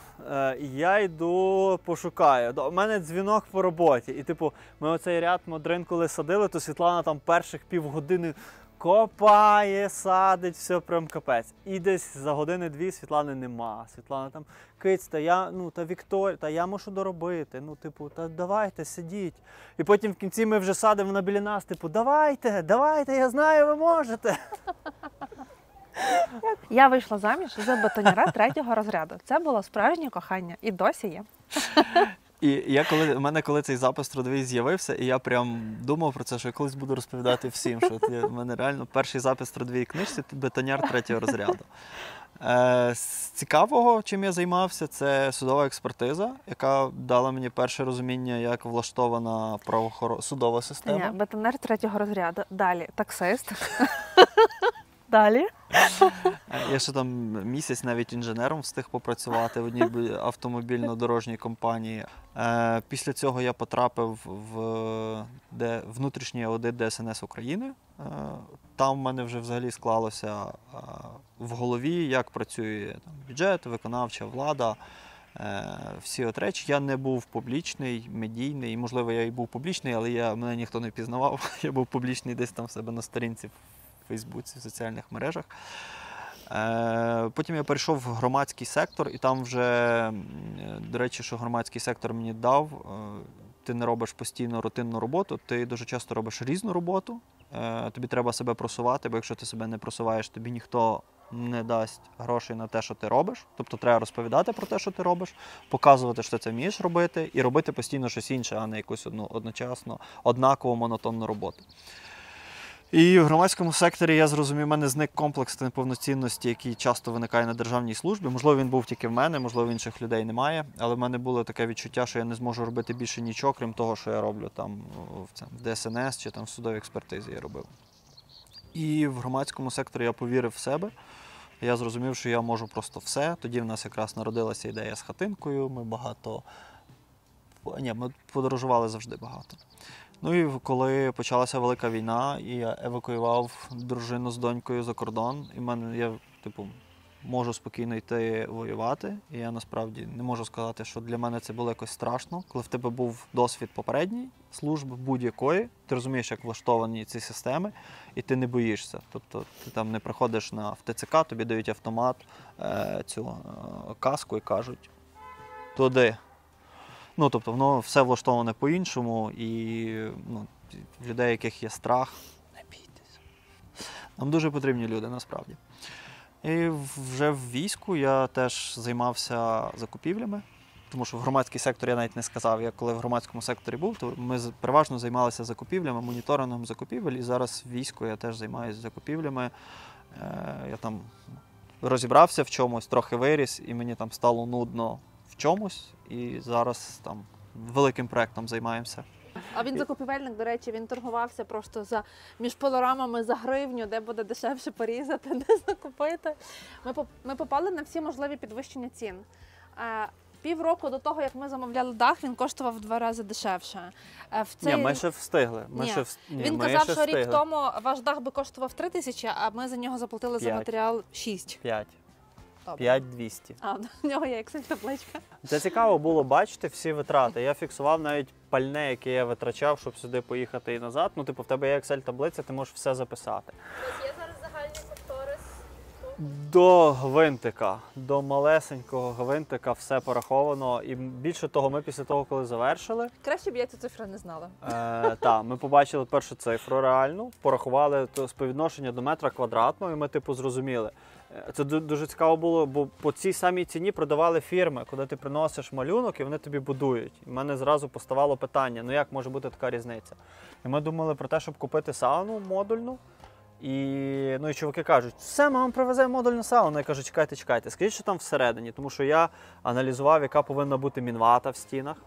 [SPEAKER 3] я йду пошукаю, у мене дзвінок по роботі. І типу, ми оцей ряд модрин коли садили, то Світлана там перших півгодини копає, садить, все прям капець. І десь за години-2 Світлани нема. Світлана там, киць, та Вікторія, та я мушу доробити, та давайте, сидіть. І потім в кінці ми вже садимо, вона біля нас, типу, давайте, я знаю, ви можете.
[SPEAKER 2] Я вийшла заміж за бетоняра 3-го розряду. Це було справжнє кохання. І досі є.
[SPEAKER 3] І у мене коли цей запис трудовий з'явився, і я прям думав про це, що я колись буду розповідати всім, що в мене реально перший запис в трудовій книжці – бетоняр 3-го розряду. З цікавого, чим я займався, це судова експертиза, яка дала мені перше розуміння, як влаштована судова система.
[SPEAKER 2] Ні, бетонер 3-го розряду. Далі таксист. Далі.
[SPEAKER 3] Я ще там місяць навіть інженером встиг попрацювати в одній автомобільно-дорожній компанії. Після цього я потрапив в внутрішній аудит ДСНС України. Там в мене вже взагалі склалося в голові, як працює бюджет, виконавча влада, всі от речі. Я не був публічний, медійний, можливо, я і був публічний, але мене ніхто не пізнавав. Я був публічний десь там в себе на сторінці в Фейсбуці, в соціальних мережах. Потім я перейшов в громадський сектор, і там вже, до речі, що громадський сектор мені дав, ти не робиш постійно рутинну роботу, ти дуже часто робиш різну роботу, тобі треба себе просувати, бо якщо ти себе не просуваєш, тобі ніхто не дасть грошей на те, що ти робиш. Тобто треба розповідати про те, що ти робиш, показувати, що ти це вмієш робити, і робити постійно щось інше, а не якусь одночасно однакову монотонну роботу. І в громадському секторі я зрозумів, в мене зник комплекс неповноцінності, який часто виникає на державній службі. Можливо, він був тільки в мене, можливо, інших людей немає. Але в мене було таке відчуття, що я не зможу робити більше нічого, крім того, що я роблю там в ДСНС чи там в судовій експертизі я робив. І в громадському секторі я повірив в себе. Я зрозумів, що я можу просто все. Тоді в нас якраз народилася ідея з хатинкою. Ми подорожували завжди багато. Ну і коли почалася велика війна, і я евакуював дружину з донькою за кордон, і я можу спокійно йти воювати. І я насправді не можу сказати, що для мене це було якось страшно. Коли в тебе був досвід попередній, служби будь-якої, ти розумієш, як влаштовані ці системи, і ти не боїшся. Тобто ти там не приходиш в ТЦК, тобі дають автомат, цю каску і кажуть туди. Ну, тобто воно все влаштоване по-іншому, і в людей, яких є страх, не бійтеся. Нам дуже потрібні люди, насправді. І вже в війську я теж займався закупівлями, тому що в громадський сектор я навіть не сказав. Я коли в громадському секторі був, то ми переважно займалися закупівлями, моніторингом закупівель, і зараз в війську я теж займаюся закупівлями. Я там розібрався в чомусь, трохи виріс, і мені там стало нудно в чомусь, і зараз там великим проєктом займаємося.
[SPEAKER 2] А він закупівельник, до речі, він торгувався просто між пилорамами за гривню, де буде дешевше порізати, де закупити. Ми попали на всі можливі підвищення цін. Півроку до того, як ми замовляли дах, він коштував в 2 рази дешевше.
[SPEAKER 3] Ні, ми ще встигли.
[SPEAKER 2] Він казав, що рік тому ваш дах би коштував 3 тисячі, а ми за нього заплатили
[SPEAKER 3] 5.
[SPEAKER 2] за матеріал 6.
[SPEAKER 3] 5. 5200.
[SPEAKER 2] А, в нього є Excel-табличка.
[SPEAKER 3] Це цікаво було бачити всі витрати. Я фіксував навіть пальне, яке я витрачав, щоб сюди поїхати і назад. Ну, в тебе є Excel-таблиця, ти можеш все записати.
[SPEAKER 1] У вас є зараз загальний кошторис?
[SPEAKER 3] До гвинтика, до малесенького гвинтика все пораховано. І більше того, ми після того, коли завершили,
[SPEAKER 2] Краще б я цю цифру не знала.
[SPEAKER 3] ми побачили першу цифру реальну, порахували співвідношення до метра квадратного, і ми зрозуміли. Це дуже цікаво було, бо по цій самій ціні продавали фірми, куди ти приносиш малюнок і вони тобі будують. І в мене зразу поставало питання, як може бути така різниця? І ми думали про те, щоб купити сауну модульну. І чуваки кажуть, все, ми вам привеземо модульну сауну. Я кажу, чекайте, скажіть, що там всередині. Тому що я аналізував, яка повинна бути мінвата в стінах.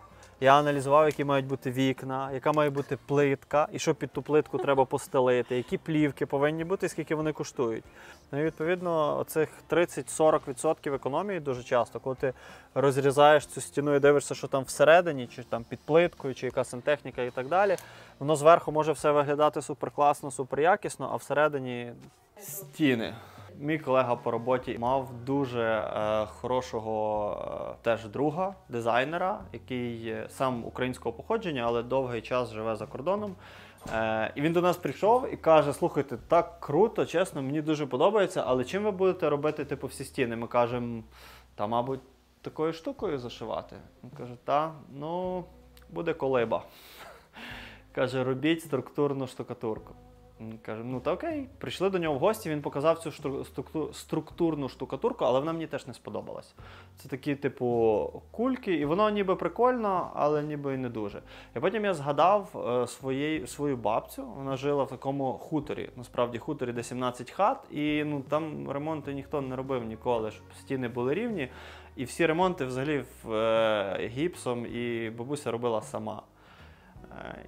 [SPEAKER 3] Я аналізував, які мають бути вікна, яка має бути плитка, і що під ту плитку треба постелити, які плівки повинні бути, і скільки вони коштують. Ну і відповідно, оцих 30-40% економії дуже часто, коли ти розрізаєш цю стіну і дивишся, що там всередині, чи там під плиткою, чи яка сантехніка і так далі, воно зверху може все виглядати суперкласно, суперякісно, а всередині стіни. Мій колега по роботі мав дуже хорошого теж друга, дизайнера, який сам українського походження, але довгий час живе за кордоном. І він до нас прийшов і каже, слухайте, так круто, чесно, мені дуже подобається, але чим ви будете робити всі стіни? Ми кажемо, мабуть, такою штукою зашивати. Він каже, буде колиба. Каже, робіть структурну штукатурку. Каже, окей. Прийшли до нього в гості, він показав цю структурну штукатурку, але вона мені теж не сподобалась. Це такі, кульки, і воно ніби прикольно, але ніби і не дуже. І потім я згадав свою бабцю, вона жила в такому хуторі, насправді хуторі, де 17 хат, і там ремонти ніхто не робив ніколи, щоб стіни були рівні. І всі ремонти взагалі гіпсом, і бабуся робила сама.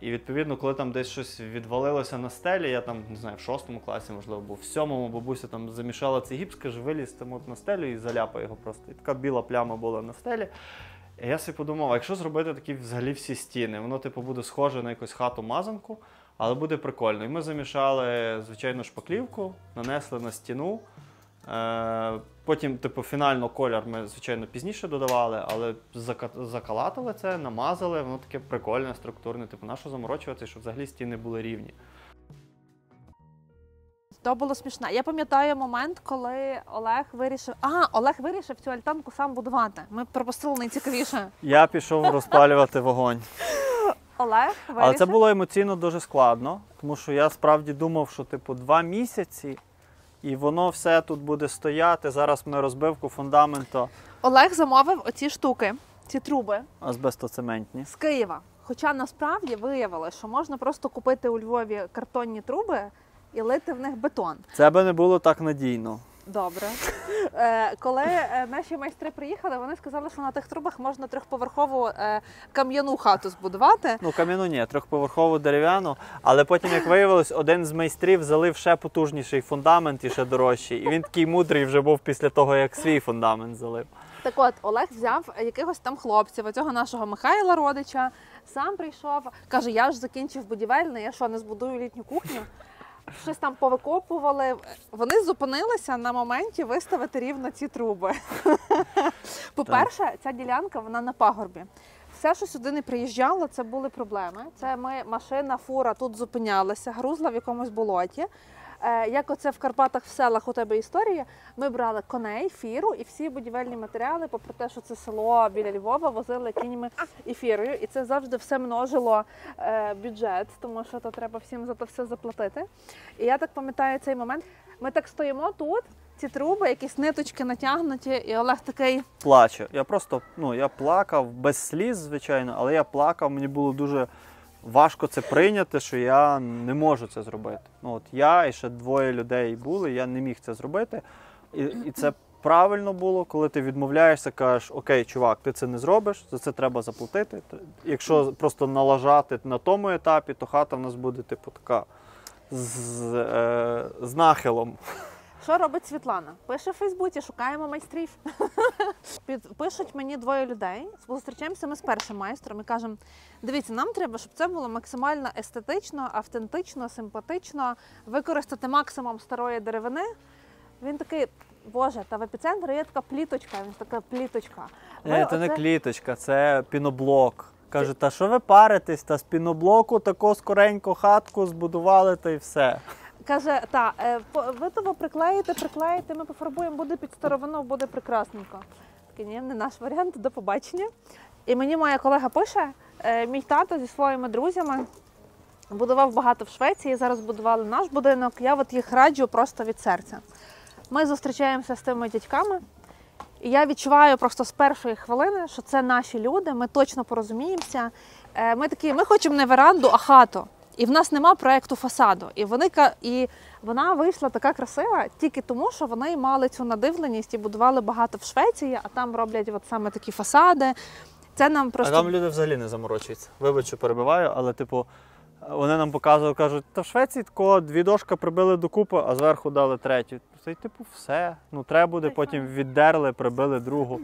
[SPEAKER 3] І відповідно, коли там десь щось відвалилося на стелі, я там, не знаю, в 6 класі, можливо, був, в 7 бабуся там замішала цей гіпс, каже, виліз там на стелю і заляпає його просто. І така біла пляма була на стелі. І я собі подумав, а якщо зробити такі взагалі всі стіни, воно буде схоже на якусь хату-мазанку, але буде прикольно. І ми замішали, звичайно, шпаклівку, нанесли на стіну. Потім, фінально колір ми, звичайно, пізніше додавали, але закалатали це, намазали, воно таке прикольне, структурне, на що заморочувати, щоб взагалі стіни були рівні.
[SPEAKER 2] То було смішно. Я пам'ятаю момент, коли Олег вирішив цю альтанку сам будувати. Ми пропустили найцікавіше.
[SPEAKER 3] Я пішов розпалювати вогонь.
[SPEAKER 2] Олег вирішив.
[SPEAKER 3] Але це було емоційно дуже складно, тому що я справді думав, що 2 місяці, і воно все тут буде стояти. Зараз ми розбивку фундаменту.
[SPEAKER 2] Олег замовив оці штуки, ці труби.
[SPEAKER 3] Азбестоцементні.
[SPEAKER 2] З Києва. Хоча насправді виявилося, що можна просто купити у Львові картонні труби і лити в них бетон.
[SPEAKER 3] Це би не було так надійно.
[SPEAKER 2] Добре. Коли наші майстри приїхали, вони сказали, що на тих трубах можна трьохповерхову кам'яну хату збудувати.
[SPEAKER 3] Ну, кам'яну ні, трьохповерхову дерев'яну, але потім, як виявилось, один з майстрів залив ще потужніший фундамент і ще дорожчий. І він такий мудрий вже був після того, як свій фундамент залив.
[SPEAKER 2] Так от, Олег взяв якихось там хлопців, оцього нашого Михайла родича, сам прийшов, каже, я ж закінчив будівельне, я що, не збудую літню кухню? Щось там повикопували. Вони зупинилися на моменті виставити рівно ці труби. По-перше, ця ділянка, вона на пагорбі. Все, що сюди не приїжджало, це були проблеми. Це машина, фура тут зупинялася, грузла в якомусь болоті. Як оце в Карпатах в селах у тебе історія, ми брали коней, фіру і всі будівельні матеріали, попри те, що це село біля Львова, возили кіньми і фірою. І це завжди все множило бюджет, тому що то треба всім за то все заплатити. І я так пам'ятаю цей момент. Ми так стоїмо тут, ці труби, якісь ниточки натягнуті, і Олег такий...
[SPEAKER 3] Плачу. Я просто, я плакав, без сліз, звичайно, але я плакав, мені було дуже... Важко це прийняти, що я не можу це зробити. От я і ще двоє людей були, я не міг це зробити. І це правильно було, коли ти відмовляєшся, кажеш, окей, чувак, ти це не зробиш, за це треба заплатити. Якщо просто налажати на тому етапі, то хата в нас буде типу така з нахилом.
[SPEAKER 2] Що робить Світлана? Пише в Фейсбуці, шукаємо майстрів. Пишуть мені двоє людей, зустрічаємося ми з першим майстром і кажемо, дивіться, нам треба, щоб це було максимально естетично, автентично, симпатично, використати максимум старої деревини. Він такий, боже, та в епіцентрі є така пліточка, він така пліточка.
[SPEAKER 3] Це не пліточка, це піноблок. Кажуть, та що ви паритесь, та з піноблоку таку скоренько хатку збудували, та й все.
[SPEAKER 2] Каже, ви того приклеїте, ми пофарбуємо, буде під старовину, буде прекрасненько. Такий, ні, не наш варіант, до побачення. І мені моя колега пише, мій тато зі своїми друзями будував багато в Швеції, зараз будували наш будинок, я от їх раджу просто від серця. Ми зустрічаємося з тими дядьками, і я відчуваю просто з першої хвилини, що це наші люди, ми точно порозуміємося. Ми хочемо не веранду, а хату. І в нас нема проєкту фасаду. І вона вийшла така красива тільки тому, що вони мали цю надивленість і будували багато в Швеції, а там роблять от саме такі фасади. Це нам просто...
[SPEAKER 3] А там люди взагалі не заморочуються. Вибач, що перебиваю, але вони нам показували, кажуть, та в Швеції такого 2 дошки прибили докупи, а зверху дали 3. Це все. Треба буде, потім віддерли, прибили другу.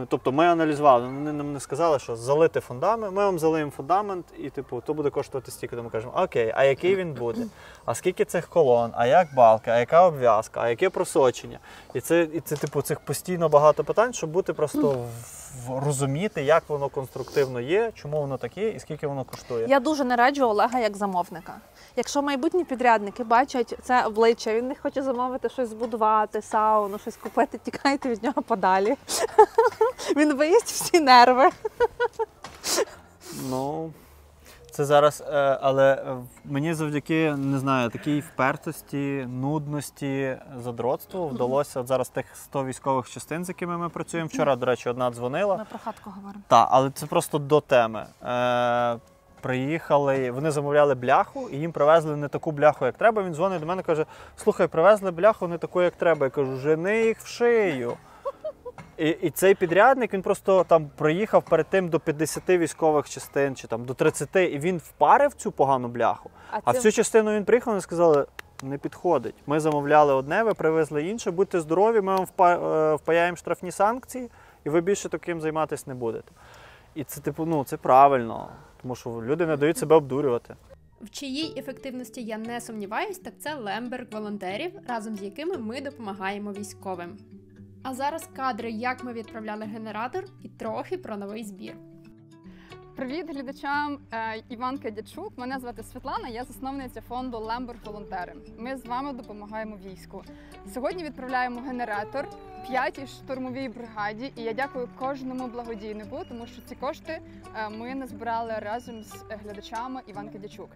[SPEAKER 3] Тобто ми аналізували, вони нам не сказали, що залити фундамент, ми вам залиємо фундамент і то буде коштувати стільки, то ми кажемо, окей, а який він буде? А скільки цих колон, а як балки, а яка обв'язка, а яке просочення? І це цих постійно багато питань, щоб бути просто розуміти, як воно конструктивно є, чому воно таке і скільки воно коштує.
[SPEAKER 2] Я дуже не раджу Олега як замовника. Якщо майбутні підрядники бачать це обличчя, він не хоче замовити щось збудувати, сауну, щось купити, тікайте від нього подалі. Він виїсть всі нерви.
[SPEAKER 3] Це зараз, але мені завдяки, не знаю, такій впертості, нудності, задротству вдалося зараз тих 100 військових частин, з якими ми працюємо. Вчора, до речі, одна дзвонила.
[SPEAKER 2] Ми про хатку говоримо.
[SPEAKER 3] Так, але це просто до теми. Приїхали, вони замовляли бляху, і їм привезли не таку бляху, як треба. Він дзвонить до мене і каже, слухай, привезли бляху не таку, як треба. Я кажу, жени їх в шию. І цей підрядник, він просто там проїхав перед тим до 50 військових частин, чи там до 30, і він впарив цю погану бляху. А в цю частину він приїхав і сказали, не підходить. Ми замовляли одне, ви привезли інше, будьте здорові, ми вам впаяємо штрафні санкції, і ви більше таким займатися не будете. І це, це правильно, тому що люди не дають себе обдурювати.
[SPEAKER 1] В чиїй ефективності я не сумніваюсь, так це Лемберг-волонтерів, разом з якими ми допомагаємо військовим. А зараз кадри, як ми відправляли генератор, і трохи про новий збір.
[SPEAKER 6] Привіт глядачам Іванка Дячук. Мене звати Світлана, я засновниця фонду Лемберг-волонтери. Ми з вами допомагаємо війську. Сьогодні відправляємо генератор 5-й штурмовій бригаді, і я дякую кожному благодійнику, тому що ці кошти ми назбирали разом з глядачами Іванки Дячук.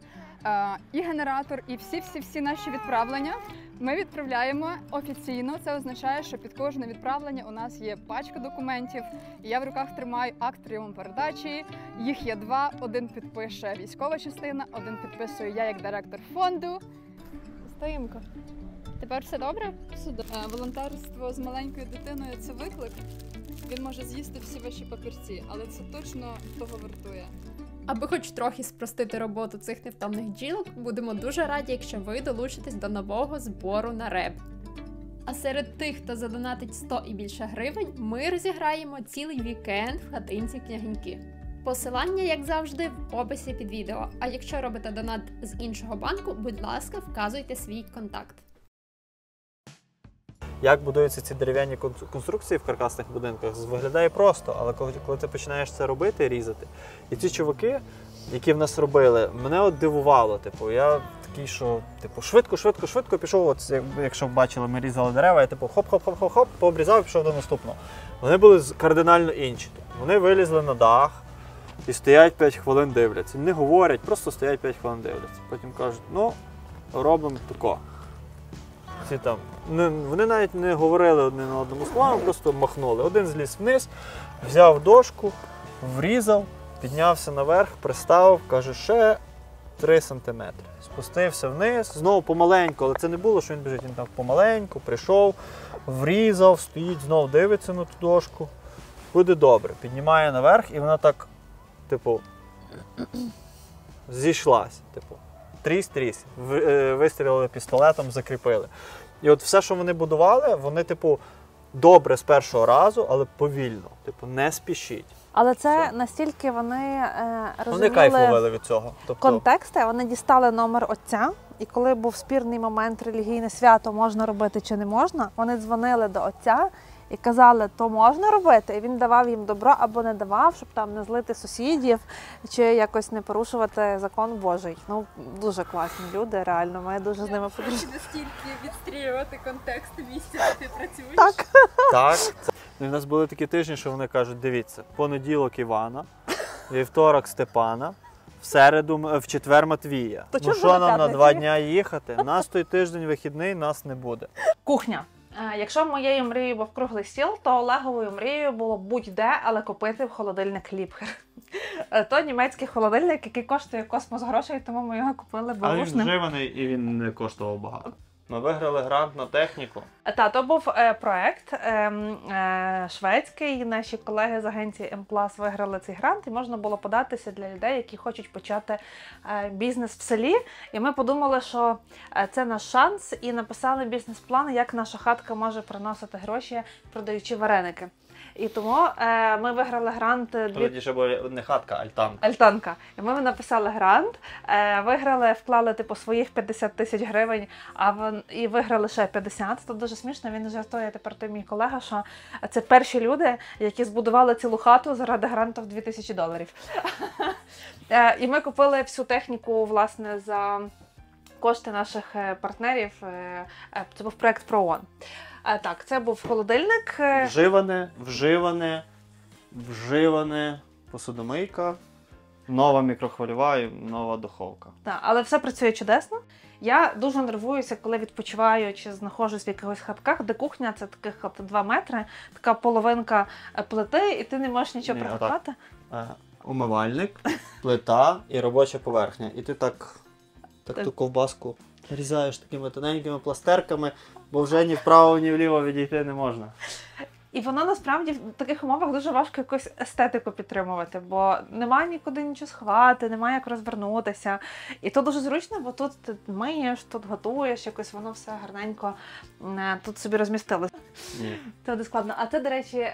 [SPEAKER 6] І генератор, і всі наші відправлення ми відправляємо офіційно. Це означає, що під кожне відправлення у нас є пачка документів. І я в руках тримаю акт прийому-передачі. Їх є 2. Один підпише військова частина, один підписую я як директор фонду.
[SPEAKER 1] Стоїмко. Тепер все добре?
[SPEAKER 6] Волонтерство з маленькою дитиною – це виклик. Він може з'їсти всі ваші папірці, але це точно того вартує.
[SPEAKER 1] Аби хоч трохи спростити роботу цих невтомних бджілок, будемо дуже раді, якщо ви долучитесь до нового збору на РЕБ. А серед тих, хто задонатить 100 і більше гривень, ми розіграємо цілий вікенд в хатинці Княгиньки. Посилання, як завжди, в описі під відео. А якщо робите донат з іншого банку, будь ласка, вказуйте свій контакт.
[SPEAKER 3] Як будуються ці дерев'яні конструкції в каркасних будинках, виглядає просто, але коли ти починаєш це робити, різати, і ці чуваки, які в нас робили, мене от дивувало. Типу, я такий, що типу, швидко пішов, от, якщо бачили, ми різали дерева, я типу хоп-хоп-хоп-хоп, пообрізав і пішов до наступного. Вони були кардинально інші. Вони вилізли на дах і стоять 5 хвилин дивляться. Не говорять, просто стоять 5 хвилин дивляться. Потім кажуть, ну, робимо тако. Ці там, вони навіть не говорили один на одному словом, просто махнули. Один зліз вниз, взяв дошку, врізав, піднявся наверх, приставив, каже, ще 3 сантиметри. Спустився вниз, знову помаленьку, але це не було, що він біжить, він так помаленьку, прийшов, врізав, стоїть, знову дивиться на ту дошку. Буде добре. Піднімає наверх і вона так, типу, зійшлась, типу. Трісь, вистрілили пістолетом, закріпили. І от все, що вони будували, вони, типу, добре з першого разу, але повільно. Типу, не спішіть.
[SPEAKER 2] Але це настільки вони
[SPEAKER 3] Вони кайф ловили
[SPEAKER 2] розуміли
[SPEAKER 3] від цього. Тобто,
[SPEAKER 2] контексти, вони дістали номер отця, і коли був спірний момент, релігійне свято, можна робити чи не можна, вони дзвонили до отця і казали, то можна робити, і він давав їм добро або не давав, щоб там не злити сусідів, чи якось не порушувати закон Божий. Ну, дуже класні люди, реально, ми дуже з ними подружили.
[SPEAKER 6] Настільки відстрілювати контекст місця, де ти працюєш.
[SPEAKER 2] Так.
[SPEAKER 3] так. У нас були такі тижні, що вони кажуть, дивіться, понеділок Івана, вівторок Степана, в четвер Матвія.
[SPEAKER 2] То
[SPEAKER 3] Ну
[SPEAKER 2] чому
[SPEAKER 3] що
[SPEAKER 2] на
[SPEAKER 3] нам на
[SPEAKER 2] п'ятницю?
[SPEAKER 3] 2 дня їхати? Нас той тиждень вихідний, нас не буде.
[SPEAKER 2] Кухня. Якщо моєю мрією був круглий стіл, то Олеговою мрією було будь-де, але купити в холодильник Ліпхер. То німецький холодильник, який коштує космос грошей, тому ми його купили бушним.
[SPEAKER 3] вживаний і він не коштував багато. Ми виграли грант на техніку.
[SPEAKER 2] То був проект шведський. Наші колеги з агенції M+ виграли цей грант, і можна було податися для людей, які хочуть почати бізнес в селі. І ми подумали, що це наш шанс, і написали бізнес-план, як наша хатка може приносити гроші, продаючи вареники. І тому ми виграли грант.
[SPEAKER 3] Тоді ще була не хатка, а альтанка.
[SPEAKER 2] Альтанка. І ми написали грант, виграли, вклали типу своїх 50 тисяч гривень, і виграли ще 50. Це дуже смішно, він жартує тепер той мій колега, що це перші люди, які збудували цілу хату заради гранту в $2000. І ми купили всю техніку, власне, за кошти наших партнерів. Це був проект ProOne. Так, це був холодильник. Вживане, посудомийка, нова мікрохвильова і нова духовка. Так, але все працює чудесно. Я дуже нервуюся, коли відпочиваю чи знаходжусь в якихось хатках, де кухня – це таких 2 метри, така половинка плити, і ти не можеш нічого приготувати. Умивальник, плита і робоча поверхня. І ти так ту ковбаску нарізаєш такими тоненькими пластерками, бо вже ні вправо, ні вліво відійти не можна. І воно насправді в таких умовах дуже важко якусь естетику підтримувати, бо немає нікуди нічого сховати, немає як розвернутися. І то дуже зручно, бо тут ти миєш, тут готуєш, якось воно все гарненько тут собі розмістилося. Ні. Це дуже складно. А це, до речі,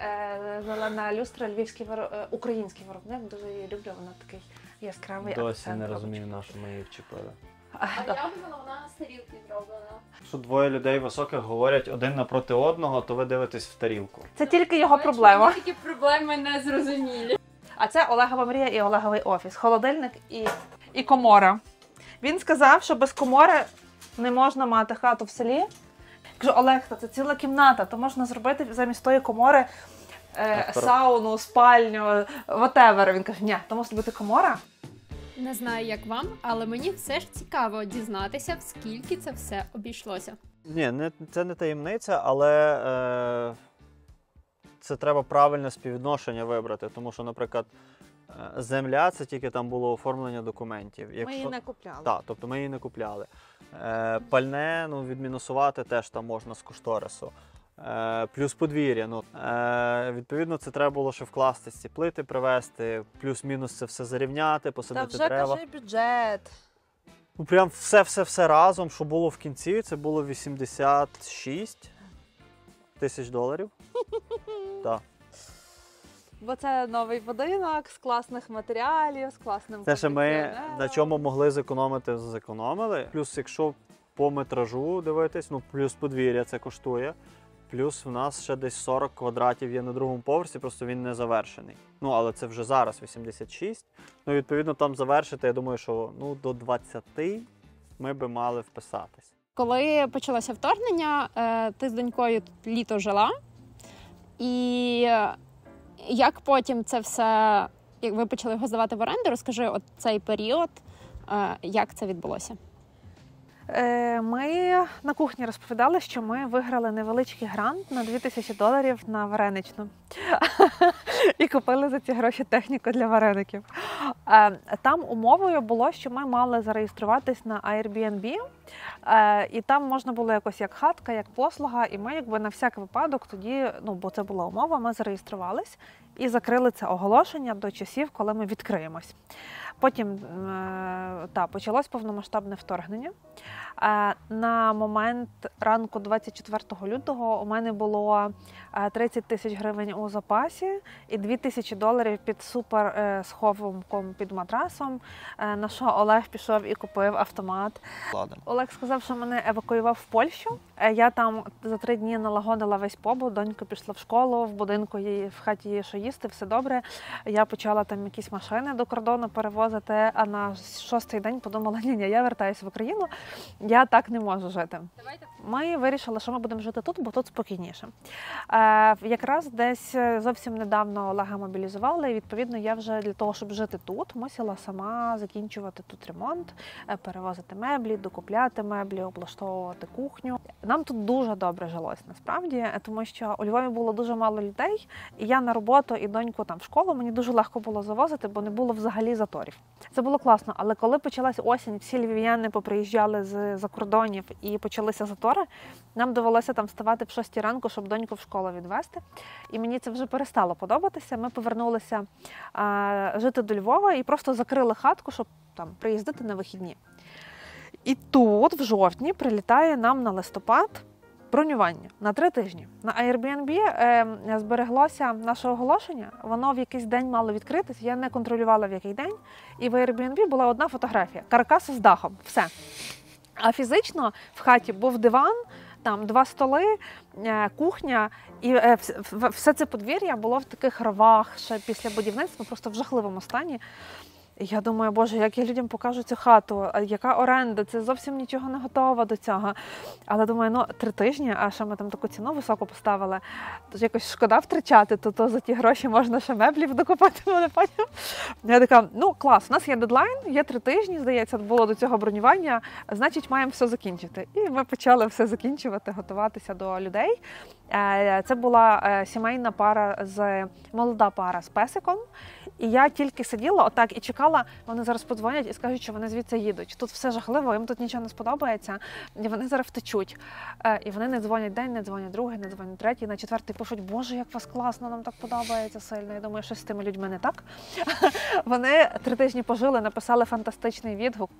[SPEAKER 2] зелена люстра, львівський український виробник, дуже її люблю, вона такий яскравий акцент. Досі не розумію, на що ми її вчепили.
[SPEAKER 1] А я думала, вона з тарілки зроблена.
[SPEAKER 3] Якщо 2 людей високих говорять один напроти одного, то ви дивитесь в тарілку.
[SPEAKER 2] Це тільки його проблема.
[SPEAKER 1] Такі проблеми не зрозумілі.
[SPEAKER 2] А це Олегова мрія і Олеговий офіс. Холодильник і комора. Він сказав, що без комори не можна мати хату в селі. Я кажу, Олег, це ціла кімната, то можна зробити замість тої комори сауну, спальню, whatever. Він каже, ні, то мусить бути комора.
[SPEAKER 1] Не знаю, як вам, але мені все ж цікаво дізнатися, в скільки це все обійшлося.
[SPEAKER 3] Ні, це не таємниця, але це треба правильне співвідношення вибрати. Тому що, наприклад, Земля – це тільки там було оформлення документів.
[SPEAKER 2] Ми її не купляли.
[SPEAKER 3] Так, тобто ми її не купляли. Пальне, ну, відмінусувати теж там можна з кошторису. Плюс подвір'я. Ну, відповідно, це треба було ще вкласти ці плити, привезти, плюс-мінус це все зарівняти, посадити дерева.
[SPEAKER 2] Та вже кажи бюджет.
[SPEAKER 3] Ну, прям все разом, що було в кінці, це було 86 тисяч доларів. Так.
[SPEAKER 2] Бо це новий будинок з класних матеріалів, з класним
[SPEAKER 3] Те, що ми
[SPEAKER 2] кондиціонером.
[SPEAKER 3] на чому могли зекономити, зекономили. Плюс, якщо по метражу дивитись, ну, плюс подвір'я це коштує. Плюс в нас ще десь 40 квадратів є на другому поверсі, просто він не завершений. Ну, але це вже зараз 86. Ну, відповідно, там завершити, я думаю, що ну, до 20 ми би мали вписатись.
[SPEAKER 1] Коли почалося вторгнення, ти з донькою тут літо жила. І як потім це все, як ви почали його здавати в оренду, розкажи от цей період, як це відбулося?
[SPEAKER 2] Ми на кухні розповідали, що ми виграли невеличкий грант на $2000 на вареничну. І купили за ці гроші техніку для вареників. Там умовою було, що ми мали зареєструватись на Airbnb, і там можна було якось як хатка, як послуга, і ми якби на всяк випадок тоді, ну, бо це була умова, ми зареєструвались і закрили це оголошення до часів, коли ми відкриємось. Потім почалось повномасштабне вторгнення. На момент ранку 24 лютого у мене було 30 тисяч гривень у запасі і $2000 під суперсховком під матрасом, на що Олег пішов і купив автомат.
[SPEAKER 3] Ладно.
[SPEAKER 2] Олег сказав, що мене евакуював в Польщу. Я там за 3 дні налагодила весь побут, донька пішла в школу, в будинку її, в хаті її що їсти, все добре. Я почала там якісь машини до кордону перевозити, а на 6-й день подумала, ні, я вертаюся в Україну, я так не можу жити. Ми вирішили, що ми будемо жити тут, бо тут спокійніше. Якраз десь зовсім недавно Олега мобілізували, і відповідно я вже для того, щоб жити тут, мусила сама закінчувати тут ремонт, перевозити меблі, докупляти меблі, облаштовувати кухню. Нам тут дуже добре жилось, насправді, тому що у Львові було дуже мало людей, і я на роботу і доньку там в школу, мені дуже легко було завозити, бо не було взагалі заторів. Це було класно, але коли почалась осінь, всі львів'яни поприїжджали з-за кордонів і почалися затори, нам довелося там вставати в 6 ранку, щоб доньку в школу відвезти. І мені це вже перестало подобатися. Ми повернулися жити до Львова і просто закрили хатку, щоб там приїздити на вихідні. І тут, в жовтні, прилітає нам на листопад бронювання на 3 тижні. На Airbnb збереглося наше оголошення, воно в якийсь день мало відкритись, я не контролювала в який день, і в Airbnb була одна фотографія, каркас з дахом, все. А фізично в хаті був диван, там 2 столи, кухня, і все це подвір'я було в таких ровах ще після будівництва, просто в жахливому стані. І я думаю, боже, як я людям покажу цю хату, яка оренда, це зовсім нічого не готова до цього. Але думаю, 3 тижні, а ще ми там таку ціну високу поставили, тож якось шкода втрачати, то за ті гроші можна ще меблів докупати, мене потім. Я така, клас, у нас є дедлайн, є 3 тижні, здається, було до цього бронювання, значить маємо все закінчити. І ми почали все закінчувати, готуватися до людей. Це була сімейна пара, молода пара з песиком. І я тільки сиділа отак і чекала, вони зараз подзвонять і скажуть, що вони звідси їдуть. Тут все жахливо, їм тут нічого не сподобається, і вони зараз втечуть. І вони не дзвонять день, не дзвонять другий, не дзвонять третій, на 4-й пишуть, боже, як вас класно, нам так подобається сильно. Я думаю, щось з тими людьми не так. Вони 3 тижні пожили, написали фантастичний відгук,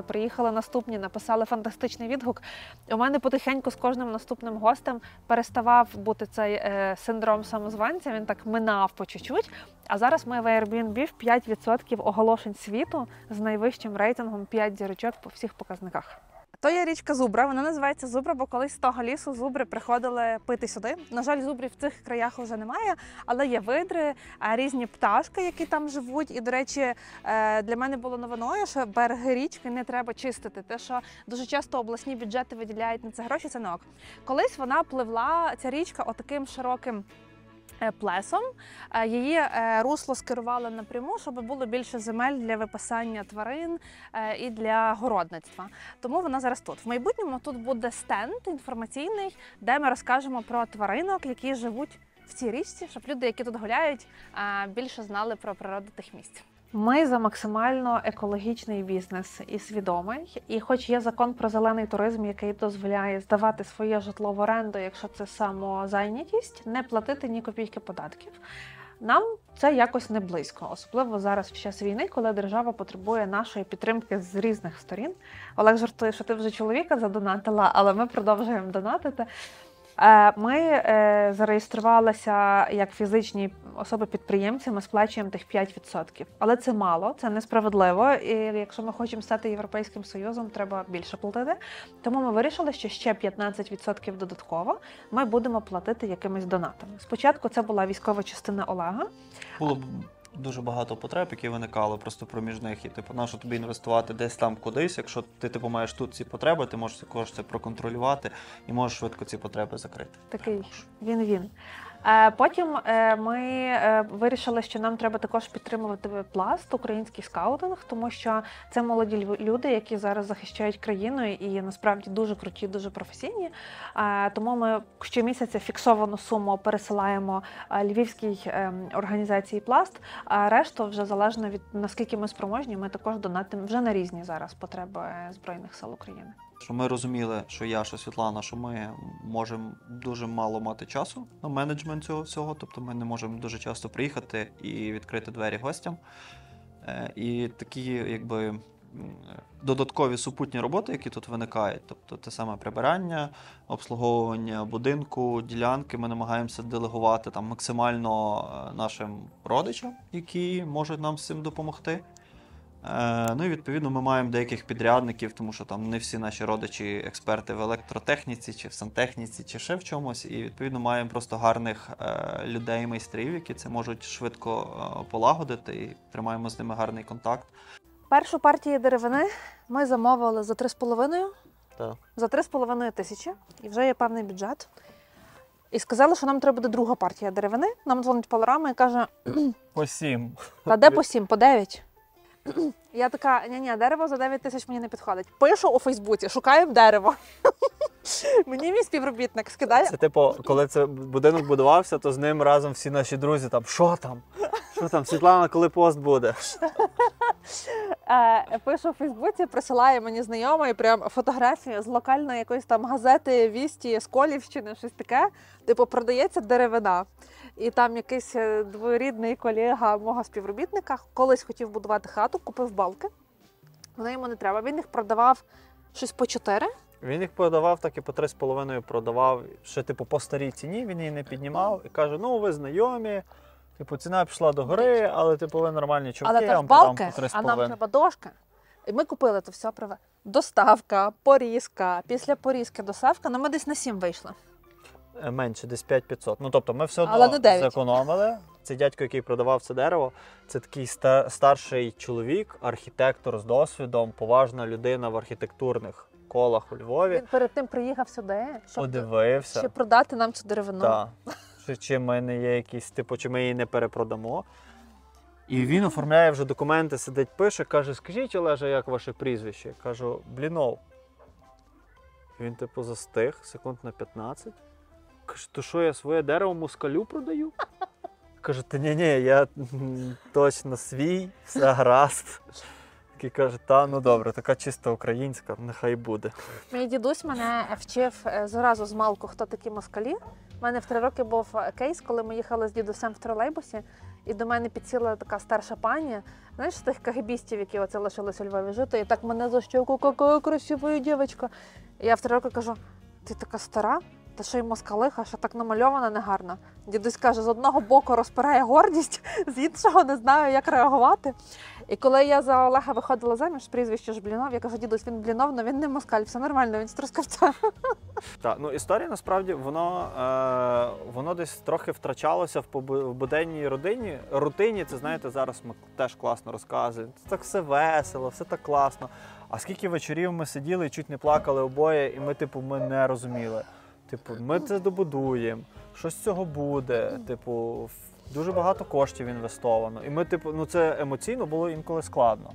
[SPEAKER 2] приїхали наступні, написали фантастичний відгук. У мене потихеньку з кожним наступним гостем переставав бути цей синдром самозванця, він так минав по чуть-чуть. А зараз ми в Airbnb в 5% оголошень світу з найвищим рейтингом 5 зірочок по всіх показниках.
[SPEAKER 7] То є річка Зубра, вона називається Зубра, бо колись з того лісу зубри приходили пити сюди. На жаль, зубрів в цих краях вже немає, але є видри, різні пташки, які там живуть. І, до речі, для мене було новиною, що береги річки не треба чистити. Те, що дуже часто обласні бюджети виділяють на це гроші, це не ок. Колись вона пливла, ця річка, отаким широким плесом. Її русло скерували напряму, щоб було більше земель для випасання тварин і для городництва. Тому вона зараз тут. В майбутньому тут буде стенд інформаційний, де ми розкажемо про тваринок, які живуть в цій річці, щоб люди, які тут гуляють, більше знали про природу тих місць. Ми за максимально екологічний бізнес і свідомий. І хоч є закон про зелений туризм, який дозволяє здавати своє житло в оренду, якщо це самозайнятість, не платити ні копійки податків, нам це якось не близько. Особливо зараз в час війни, коли держава потребує нашої підтримки з різних сторін. Олег жартує, що ти вже чоловіка задонатила, але ми продовжуємо донатити. Ми зареєструвалися як фізичні особи-підприємці, ми сплачуємо тих 5%. Але це мало, це несправедливо, і якщо ми хочемо стати Європейським Союзом, треба більше платити. Тому ми вирішили, що ще 15% додатково ми будемо платити якимись донатами. Спочатку це була військова частина Олега.
[SPEAKER 3] Було дуже багато потреб, які виникали просто проміжних. І типу, нащо тобі інвестувати десь там кудись, якщо ти типу, маєш тут ці потреби, ти можеш також це проконтролювати і можеш швидко ці потреби закрити.
[SPEAKER 7] Такий він. Потім ми вирішили, що нам треба також підтримувати пласт, український скаутинг, тому що це молоді люди, які зараз захищають країну і насправді дуже круті, дуже професійні. Тому ми щомісяця фіксовану суму пересилаємо львівській організації пласт, а решту вже залежно від наскільки ми спроможні, ми також донатимо вже на різні зараз потреби Збройних сил України.
[SPEAKER 3] Що ми розуміли, що я, що Світлана, що ми можемо дуже мало мати часу на менеджмент цього всього, тобто ми не можемо дуже часто приїхати і відкрити двері гостям. І такі, якби, додаткові супутні роботи, які тут виникають, тобто те саме прибирання, обслуговування будинку, ділянки, ми намагаємося делегувати там максимально нашим родичам, які можуть нам з цим допомогти. Ну і відповідно ми маємо деяких підрядників, тому що там не всі наші родичі експерти в електротехніці, чи в сантехніці, чи ще в чомусь. І відповідно маємо просто гарних людей-майстрів, які це можуть швидко полагодити, і тримаємо з ними гарний контакт.
[SPEAKER 7] Першу партію деревини ми замовили за 3,5.
[SPEAKER 3] Так.
[SPEAKER 7] За 3,5 тисячі. І вже є певний бюджет. І сказали, що нам треба буде друга партія деревини. Нам дзвонить Палорама і каже...
[SPEAKER 3] По 7.
[SPEAKER 7] Та де по 7? По 9. Я така, ні, дерево за 9 тисяч мені не підходить. Пишу у Фейсбуці, шукаємо дерево. Мені мій співробітник скидає.
[SPEAKER 3] Це типу, коли це будинок будувався, то з ним разом всі наші друзі там, що там, Світлана, коли пост буде?
[SPEAKER 7] Пишу у Фейсбуці, присилає мені знайомий прям фотографію з локальної якоїсь там газети «Вісті» з Колівщини, щось таке. Типу, продається деревина. І там якийсь дворідний колега мого співробітника колись хотів будувати хату, купив балки. Вони йому не треба. Він їх продавав щось по 4.
[SPEAKER 3] Він їх продавав, так і по 3,5 продавав. Ще типу по старій ціні, він її не піднімав. І каже, ну ви знайомі, типу ціна пішла до гори, але типу ви нормальні чуваки,
[SPEAKER 7] але
[SPEAKER 3] я вам
[SPEAKER 7] балки,
[SPEAKER 3] продам по 3,5.
[SPEAKER 7] а нам треба дошка. І ми купили то все. Доставка, порізка, після порізки доставка. Ну ми десь на 7 вийшли.
[SPEAKER 3] Менше, десь 5500. Ну, тобто ми все
[SPEAKER 7] Але
[SPEAKER 3] одно зекономили. Цей дядько, який продавав це дерево, це такий старший чоловік, архітектор з досвідом, поважна людина в архітектурних колах у Львові.
[SPEAKER 7] Він перед тим приїхав сюди, щоб
[SPEAKER 3] Подивився.
[SPEAKER 7] ще продати нам цю деревину.
[SPEAKER 3] Так. Чи ми не є якісь, типу, чи ми її не перепродамо. І він оформляє вже документи, сидить, пише, каже, скажіть, Олеже, як ваше прізвище? Кажу, Блінов. Він, типу, застиг секунд на 15. Каже, то що, я своє дерево москалю продаю? Каже, та ні, я точно свій, все гаразд. Такий каже, ну добре, така чисто українська, нехай буде.
[SPEAKER 7] Мій дідусь мене вчив зразу з малку, хто такі москалі. У мене в 3 роки був кейс, коли ми їхали з дідусем в тролейбусі, і до мене підсіла така старша пані, знаєш, з тих кагебістів, які оце лишились у Львові жити, і так мене за щоку, яка красива дівчинка. І я в 3 роки кажу, ти така стара? Та що й москалиха, що так намальована негарно. Дідусь каже, з одного боку розпирає гордість, з іншого не знаю, як реагувати. І коли я за Олега виходила заміж, прізвище ж Блінов, я кажу, дідусь, він Блінов, але він не москаль, все нормально, він з Трускавця.
[SPEAKER 3] Так, ну історія насправді, воно десь трохи втрачалося в буденній рутині. Це, знаєте, зараз ми теж класно розказуємо. Це так все весело, все так класно. А скільки вечорів ми сиділи і чуть не плакали обоє, і ми не розуміли. Типу, ми це добудуємо, що з цього буде, типу, дуже багато коштів інвестовано. І ми, типу, це емоційно було інколи складно.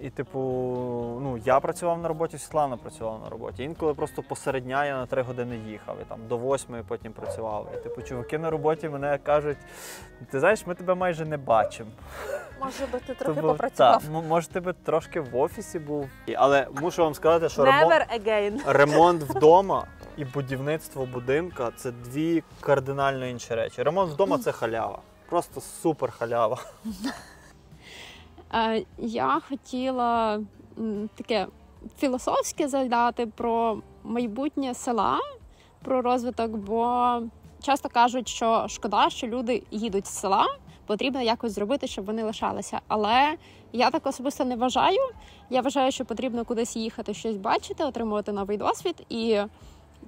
[SPEAKER 3] І, ну, я працював на роботі, Світлана працювала на роботі. Інколи просто посеред дня я на 3 години їхав, і там до 8 потім працював. І, чуваки на роботі мене кажуть, ти знаєш, ми тебе майже не бачимо.
[SPEAKER 2] Може би ти трохи попрацював.
[SPEAKER 3] Так, може ти би трошки в офісі був. Але мушу вам сказати, що
[SPEAKER 2] Never again.
[SPEAKER 3] ремонт вдома і будівництво будинка – це 2 кардинально інші речі. Ремонт вдома – це халява. Просто супер халява.
[SPEAKER 1] Я хотіла таке філософське задати про майбутнє села, про розвиток, бо часто кажуть, що шкода, що люди їдуть з села, потрібно якось зробити, щоб вони лишалися. Але я так особисто не вважаю. Я вважаю, що потрібно кудись їхати, щось бачити, отримувати новий досвід. І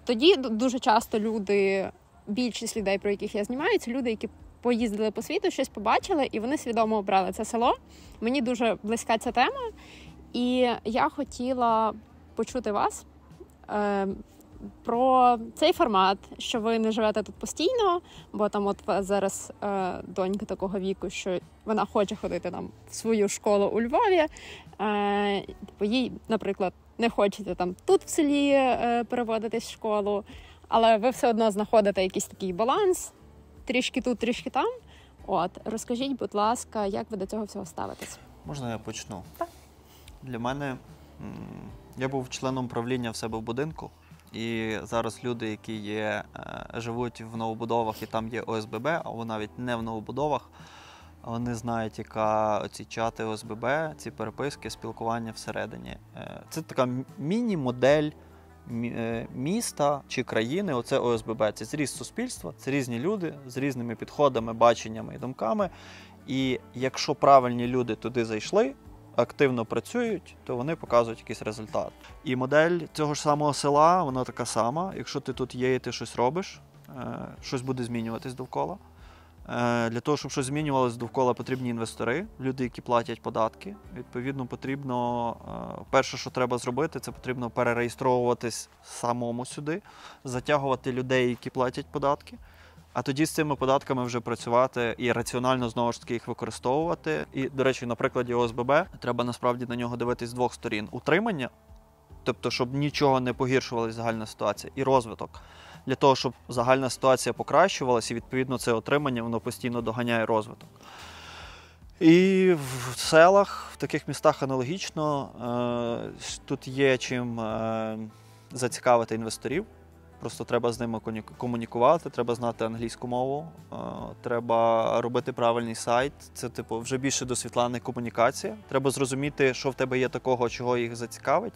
[SPEAKER 1] тоді дуже часто люди, більшість людей, про яких я знімаю, це люди, які поїздили по світу, щось побачили, і вони свідомо обрали це село. Мені дуже близька ця тема, і я хотіла почути вас про цей формат, що ви не живете тут постійно, бо там от зараз донька такого віку, що вона хоче ходити там в свою школу у Львові, їй, наприклад, не хочеться там тут в селі переводитись в школу, але ви все одно знаходите якийсь такий баланс, трішки тут, трішки там. От, розкажіть, будь ласка, як ви до цього всього ставитесь?
[SPEAKER 3] Можна я почну?
[SPEAKER 2] Так.
[SPEAKER 3] Для мене, я був членом правління в себе в будинку, і зараз люди, які живуть в новобудовах і там є ОСББ, або навіть не в новобудовах, вони знають, яка ці чати ОСББ, ці переписки, спілкування всередині. Це така міні-модель міста чи країни, оце ОСББ. Це зріст суспільства, це різні люди з різними підходами, баченнями і думками. І якщо правильні люди туди зайшли, активно працюють, то вони показують якийсь результат. І модель цього ж самого села, вона така сама. Якщо ти тут є і ти щось робиш, щось буде змінюватись довкола. Для того, щоб щось змінювалося довкола, потрібні інвестори, люди, які платять податки. Відповідно, потрібно, перше, що треба зробити, це потрібно перереєстровуватись самому сюди, затягувати людей, які платять податки, а тоді з цими податками вже працювати і раціонально, знову ж таки, їх використовувати. І, до речі, на прикладі ОСББ треба насправді на нього дивитись з 2 сторін. Утримання, тобто, щоб нічого не погіршувалася загальна ситуація, і розвиток. Для того, щоб загальна ситуація покращувалася, і, відповідно, це отримання, воно постійно доганяє розвиток. І в селах, в таких містах аналогічно, тут є чим зацікавити інвесторів. Просто треба з ними комунікувати, треба знати англійську мову, треба робити правильний сайт. Це, вже більше до Світлани комунікація. Треба зрозуміти, що в тебе є такого, чого їх зацікавить.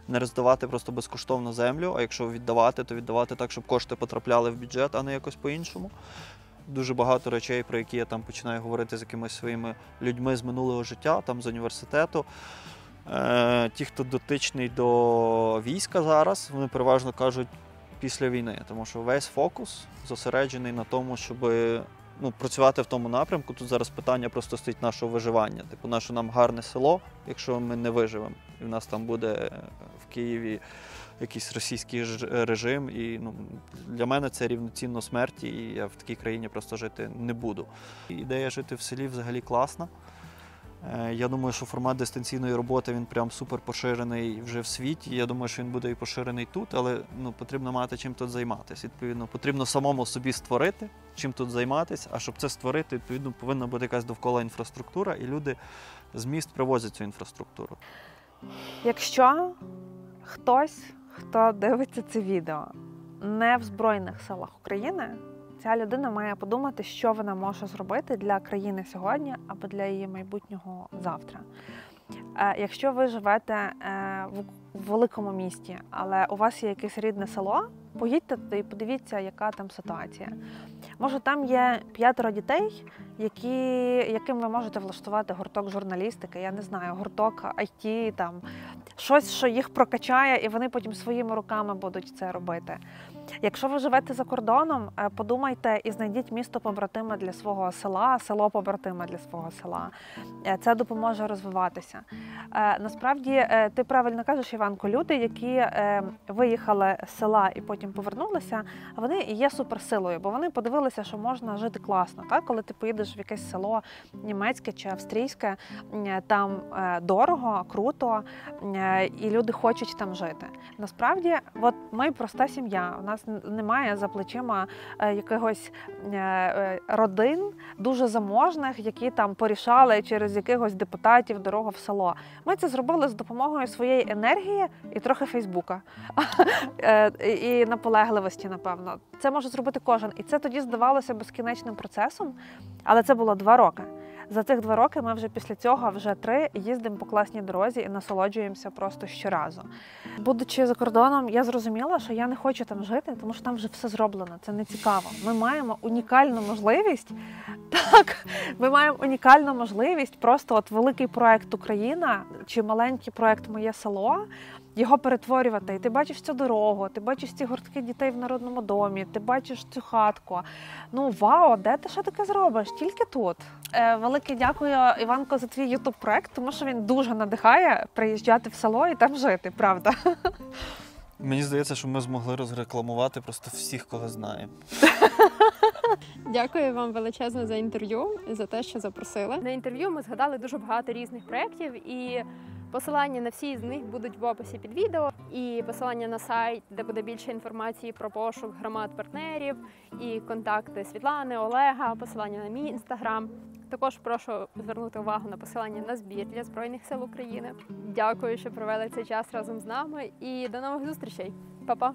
[SPEAKER 3] Не роздавати просто безкоштовно землю, а якщо віддавати, то віддавати так, щоб кошти потрапляли в бюджет, а не якось по-іншому. Дуже багато речей, про які я там починаю говорити з якимись своїми людьми з минулого життя, там з університету. Ті, хто дотичний до війська зараз, вони переважно кажуть після війни, тому що весь фокус зосереджений на тому, щоб працювати в тому напрямку. Тут зараз питання просто стоїть нашого виживання. Наше нам гарне село, якщо ми не виживемо. І в нас там буде в Києві якийсь російський режим. І для мене це рівноцінно смерті, і я в такій країні просто жити не буду. Ідея жити в селі взагалі класна. Я думаю, що формат дистанційної роботи, він прям супер поширений вже в світі. Я думаю, що він буде і поширений тут, але потрібно мати чим тут займатися. Відповідно, потрібно самому собі створити, чим тут займатися, а щоб це створити, відповідно, повинна бути якась довкола інфраструктура, і люди з міст привозять цю інфраструктуру.
[SPEAKER 2] Якщо хтось, хто дивиться це відео, не в Збройних силах України, ця людина має подумати, що вона може зробити для країни сьогодні або для її майбутнього завтра. Якщо ви живете в великому місті, але у вас є якесь рідне село, поїдьте туди і подивіться, яка там ситуація. Може, там є 5 дітей, яким ви можете влаштувати гурток журналістики, я не знаю, гурток IT, там, щось, що їх прокачає, і вони потім своїми руками будуть це робити. Якщо ви живете за кордоном, подумайте і знайдіть місто побратима для свого села, село побратима для свого села. Це допоможе розвиватися. Насправді, ти правильно кажеш, Іванко, люди, які виїхали з села і потім повернулися, вони є суперсилою, бо вони подивилися, що можна жити класно. Так? Коли ти поїдеш в якесь село німецьке чи австрійське, там дорого, круто, і люди хочуть там жити. Насправді, от ми проста сім'я, у нас немає за плечима якихось родин, дуже заможних, які там порішали через якихось депутатів дорогу в село. Ми це зробили з допомогою своєї енергії і трохи Фейсбука. І наполегливості, напевно. Це може зробити кожен. І це тоді здавалося безкінечним процесом, але це було 2 роки. За цих 2 роки ми вже після цього, вже 3, їздимо по класній дорозі і насолоджуємося просто щоразу. Будучи за кордоном, я зрозуміла, що я не хочу там жити, тому що там вже все зроблено, це не цікаво. Ми маємо унікальну можливість, ми маємо унікальну можливість просто от великий проект «Україна» чи маленький проект «Моє село», його перетворювати. І ти бачиш цю дорогу, ти бачиш ці гуртки дітей в народному домі, ти бачиш цю хатку. Ну, вау, де ти що таке зробиш? Тільки тут. Велике дякую, Іванко, за твій ютуб-проект, тому що він дуже надихає приїжджати в село і там жити, правда.
[SPEAKER 3] Мені здається, що ми змогли розрекламувати просто всіх, кого знаємо.
[SPEAKER 1] Дякую вам величезно за інтерв'ю, за те, що запросили. На інтерв'ю ми згадали дуже багато різних проєктів, і посилання на всі з них будуть в описі під відео, і посилання на сайт, де буде більше інформації про пошук громад-партнерів, і контакти Світлани, Олега, посилання на мій інстаграм. Також прошу звернути увагу на посилання на збір для Збройних сил України. Дякую, що провели цей час разом з нами, і до нових зустрічей. Па-па!